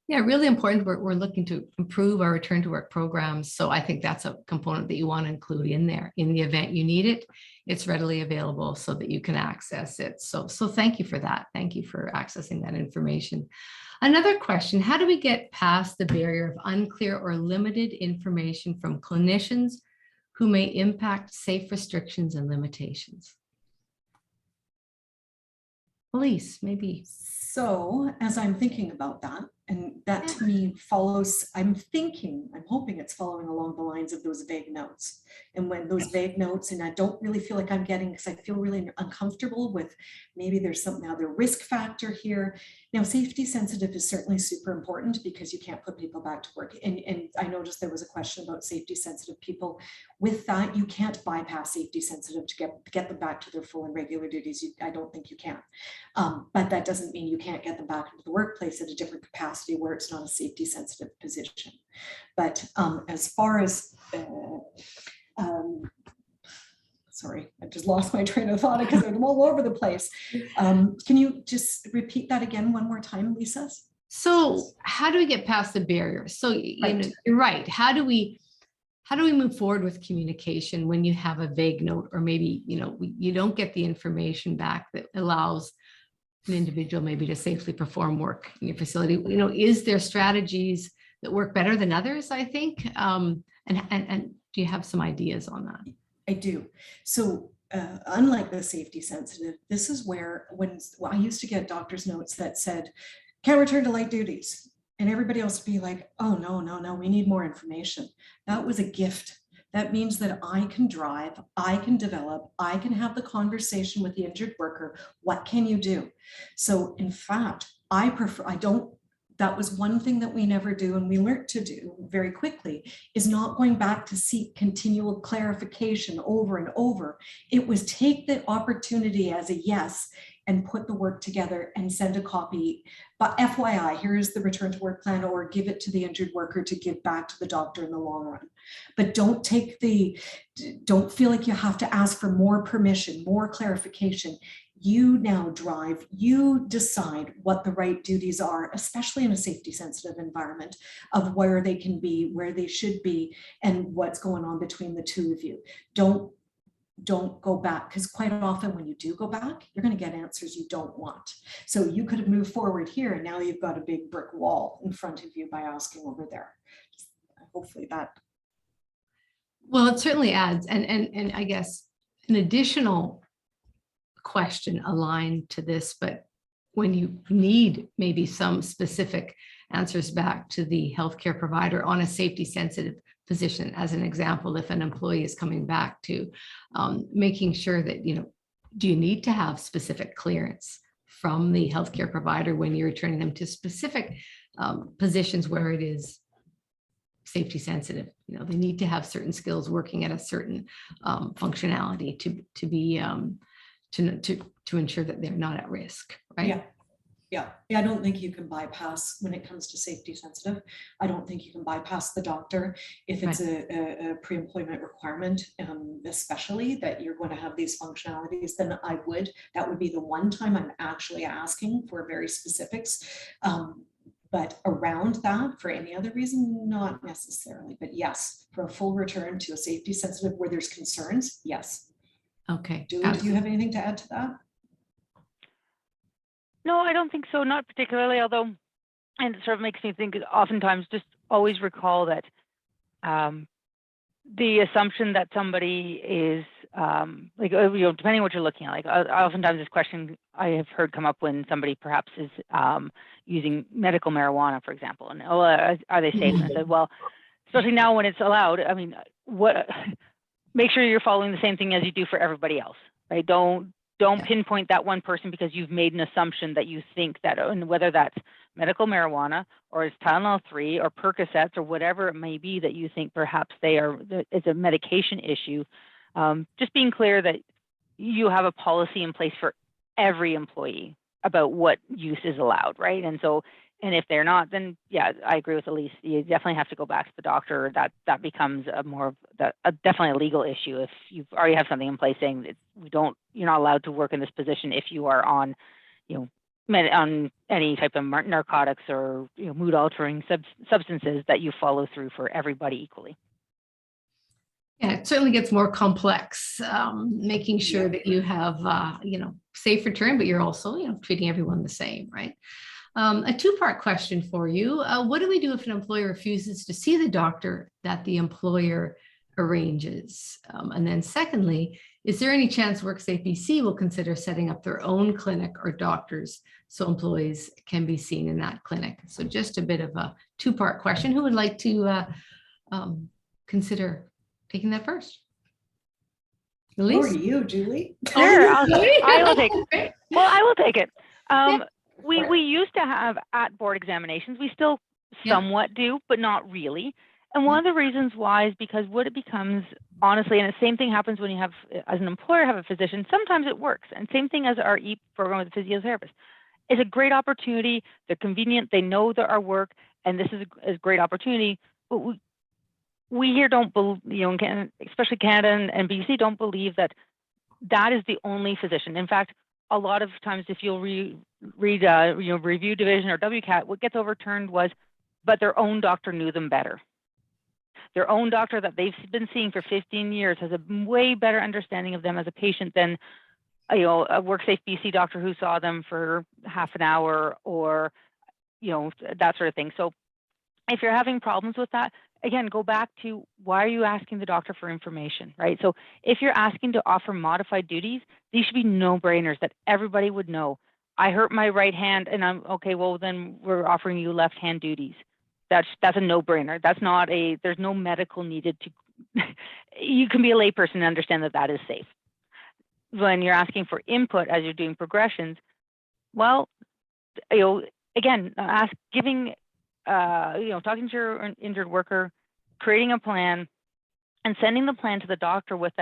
Yeah, really important. We're looking to improve our return to work programs. So I think that's a component that you want to include in there. In the event you need it, it's readily available so that you can access it. So thank you for that. Thank you for accessing that information. Another question, how do we get past the barrier of unclear or limited information from clinicians who may impact safe restrictions and limitations? Elise, maybe. So as I'm thinking about that, and that to me follows, I'm hoping it's following along the lines of those vague notes. And when those vague notes, and I don't really feel like I'm getting, because I feel really uncomfortable with maybe there's some other risk factor here. Now, safety sensitive is certainly super important because you can't put people back to work. And I noticed there was a question about safety sensitive people. With that, you can't bypass safety sensitive to get them back to their full and regular duties. I don't think you can. But that doesn't mean you can't get them back into the workplace at a different capacity where it's not a safety sensitive position. But as far as sorry, I just lost my train of thought because I'm all over the place. Can you just repeat that again one more time, Lisa? So how do we get past the barrier? So you're right. How do we move forward with communication when you have a vague note, or maybe you don't get the information back that allows an individual maybe to safely perform work in your facility? Is there strategies that work better than others, I think? And do you have some ideas on that? I do. So unlike the safety sensitive, this is where I used to get doctor's notes that said, can't return to light duties. And everybody else would be like, oh, no, we need more information. That was a gift. That means that I can drive, I can develop, I can have the conversation with the injured worker. What can you do? So in fact, that was one thing that we never do, and we learned to do very quickly, is not going back to seek continual clarification over and over. It was take the opportunity as a yes and put the work together and send a copy. But FYI, here is the return to work plan, or give it to the injured worker to give back to the doctor in the long run. But don't feel like you have to ask for more permission, more clarification. You now drive, you decide what the right duties are, especially in a safety sensitive environment, of where they can be, where they should be, and what's going on between the two of you. Don't go back, because quite often when you do go back, you're going to get answers you don't want. So you could have moved forward here, and now you've got a big brick wall in front of you by asking over there. Hopefully that. Well, it certainly adds, and I guess an additional question aligned to this, but when you need maybe some specific answers back to the healthcare provider on a safety sensitive position, as an example, if an employee is coming back to making sure that, do you need to have specific clearance from the healthcare provider when you're returning them to specific positions where it is safety sensitive. You know, they need to have certain skills working at a certain functionality to be to ensure that they're not at risk, right? Yeah. Yeah, I don't think you can bypass when it comes to safety sensitive. I don't think you can bypass the doctor if it's a pre-employment requirement, especially that you're going to have these functionalities. Then that would be the one time I'm actually asking for very specifics. But around that, for any other reason, not necessarily. But yes, for a full return to a safety sensitive where there's concerns, yes. Okay. Julie, do you have anything to add to that? No, I don't think so, not particularly, although, and it sort of makes me think oftentimes just always recall that the assumption that somebody is depending on what you're looking at, like oftentimes this question I have heard come up when somebody perhaps is using medical marijuana, for example, and are they safe? And I said, well, especially now when it's allowed, I mean, make sure you're following the same thing as you do for everybody else, right? Don't pinpoint that one person because you've made an assumption that you think that, and whether that's medical marijuana or it's Tylenol 3 or Percocets or whatever it may be that you think perhaps it's a medication issue. Just being clear that you have a policy in place for every employee about what use is allowed, right? And if they're not, then yeah, I agree with Elise. You definitely have to go back to the doctor. That becomes definitely a legal issue if you already have something in place saying that you're not allowed to work in this position if you are on, on any type of narcotics or mood altering substances that you follow through for everybody equally. Yeah, it certainly gets more complex, making sure that you have, safe return, but you're also, treating everyone the same, right? A two-part question for you. What do we do if an employer refuses to see the doctor that the employer arranges? And then secondly, is there any chance WorkSafeBC will consider setting up their own clinic or doctors so employees can be seen in that clinic? So just a bit of a two-part question. Who would like to consider taking that first? Elise? Or you, Julie? Sure, I will take it. Well, I will take it. We used to have at board examinations. We still somewhat do, but not really. And one of the reasons why is because what it becomes, honestly, and the same thing happens when you have, as an employer, have a physician, sometimes it works. And same thing as our EAP program with the physiotherapist. It's a great opportunity. They're convenient. They know our work. And this is a great opportunity. But we here don't believe, especially Canada and BC, don't believe that is the only physician. In fact, a lot of times, if you'll read review division or WCAT, what gets overturned was, but their own doctor knew them better. Their own doctor that they've been seeing for 15 years has a way better understanding of them as a patient than, a WorkSafeBC doctor who saw them for half an hour or, that sort of thing. So if you're having problems with that, again, go back to why are you asking the doctor for information, right? So if you're asking to offer modified duties, these should be no-brainers that everybody would know. I hurt my right hand and I'm okay, well, then we're offering you left hand duties. That's a no-brainer. There's no medical needed to, you can be a layperson and understand that is safe. When you're asking for input as you're doing progressions, well, again, talking to your injured worker, creating a plan, and sending the plan to the doctor with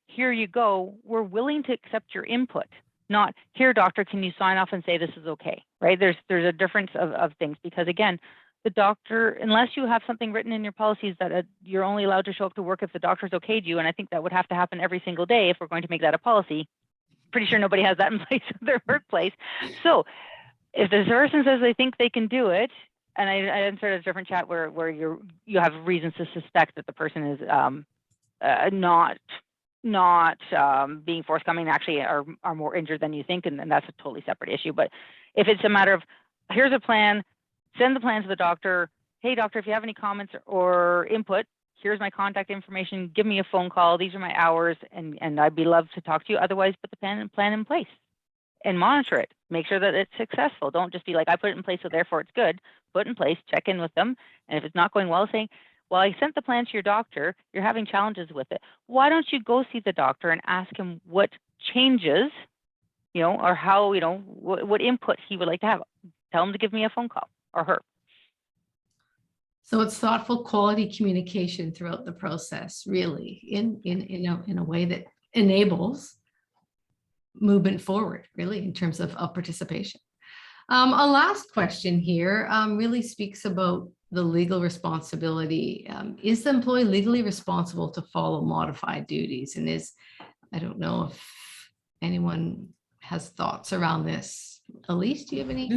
here you go, we're willing to accept your input. Not, here, doctor, can you sign off and say this is okay, right? There's a difference of things because, again, the doctor, unless you have something written in your policies that you're only allowed to show up to work if the doctor's okayed you, and I think that would have to happen every single day if we're going to make that a policy. Pretty sure nobody has that in place in their workplace. So if the person says they think they can do it, and I answered a different chat where you have reasons to suspect that the person is not being forthcoming, actually are more injured than you think, and that's a totally separate issue. But if it's a matter of, here's a plan, send the plan to the doctor. Hey, doctor, if you have any comments or input, here's my contact information. Give me a phone call. These are my hours, and I'd be love to talk to you. Otherwise, put the plan in place and monitor it. Make sure that it's successful. Don't just be like, I put it in place, so therefore it's good. Put in place, check in with them. And if it's not going well, saying, well, I sent the plan to your doctor, you're having challenges with it. Why don't you go see the doctor and ask him what changes, or how, what input he would like to have. Tell him to give me a phone call, or her. So it's thoughtful, quality communication throughout the process, really, in a way that enables movement forward, really, in terms of participation. A last question here really speaks about the legal responsibility. Is the employee legally responsible to follow modified duties? And I don't know if anyone has thoughts around this. Elise, do you have any?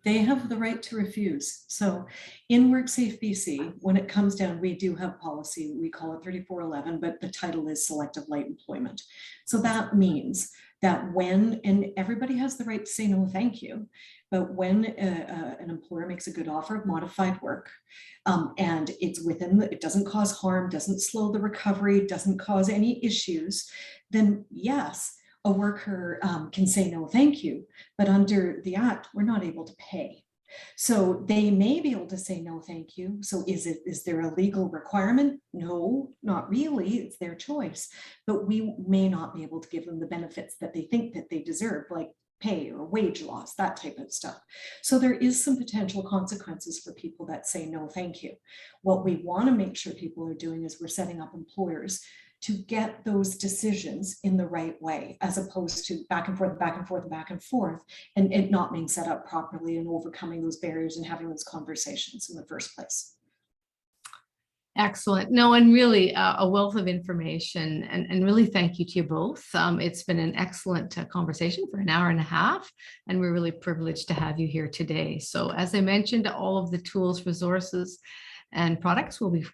They have the right to refuse. So in WorkSafeBC, when it comes down, we do have policy, we call it 3411, but the title is selective light employment. So that means that when, and everybody has the right to say no thank you, but when an employer makes a good offer of modified work, and it's it doesn't cause harm, doesn't slow the recovery, doesn't cause any issues, then yes, a worker can say no thank you, but under the act, we're not able to pay. So they may be able to say no thank you. So is there a legal requirement? No, not really. It's their choice. But we may not be able to give them the benefits that they think that they deserve, like pay or wage loss, that type of stuff. So there is some potential consequences for people that say no thank you. What we want to make sure people are doing is we're setting up employers to get those decisions in the right way, as opposed to back and forth, back and forth, back and forth, and it not being set up properly and overcoming those barriers and having those conversations in the first place. Excellent. No, and really a wealth of information, and really thank you to you both. It's been an excellent conversation for an hour and a half, and we're really privileged to have you here today. So as I mentioned, all of the tools, resources, and products will be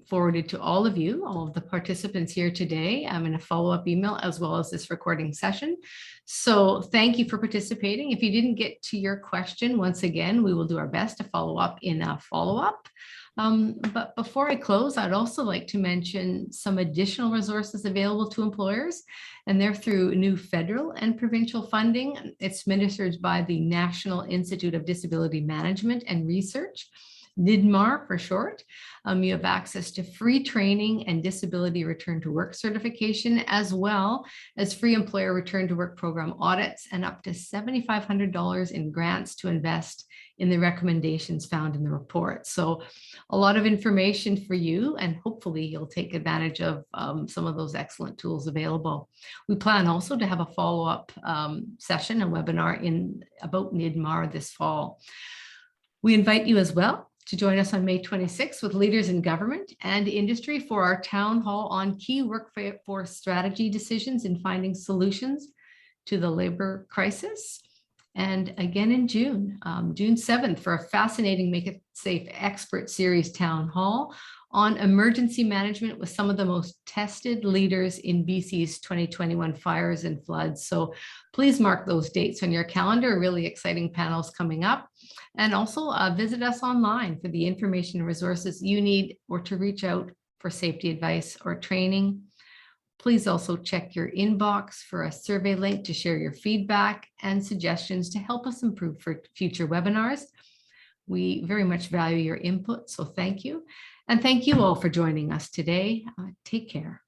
forwarded to all of you, all of the participants here today, in a follow-up email, as well as this recording session. So thank you for participating. If you didn't get to your question, once again, we will do our best to follow up in a follow-up. But before I close, I'd also like to mention some additional resources available to employers, and they're through new federal and provincial funding. It's administered by the National Institute of Disability Management and Research, NIDMAR for short. You have access to free training and disability return to work certification, as well as free employer return to work program audits, and up to $7,500 in grants to invest in the recommendations found in the report. So a lot of information for you, and hopefully you'll take advantage of some of those excellent tools available. We plan also to have a follow-up session, a webinar about NIDMAR this fall. We invite you as well to join us on May 26th with leaders in government and industry for our town hall on key workforce strategy decisions in finding solutions to the labor crisis. And again in June, June 7th, for a fascinating Make It Safe expert series town hall on emergency management with some of the most tested leaders in BC's 2021 fires and floods. So please mark those dates on your calendar. Really exciting panels coming up. And also visit us online for the information and resources you need, or to reach out for safety advice or training. Please also check your inbox for a survey link to share your feedback and suggestions to help us improve for future webinars. We very much value your input, so thank you. And thank you all for joining us today. Take care.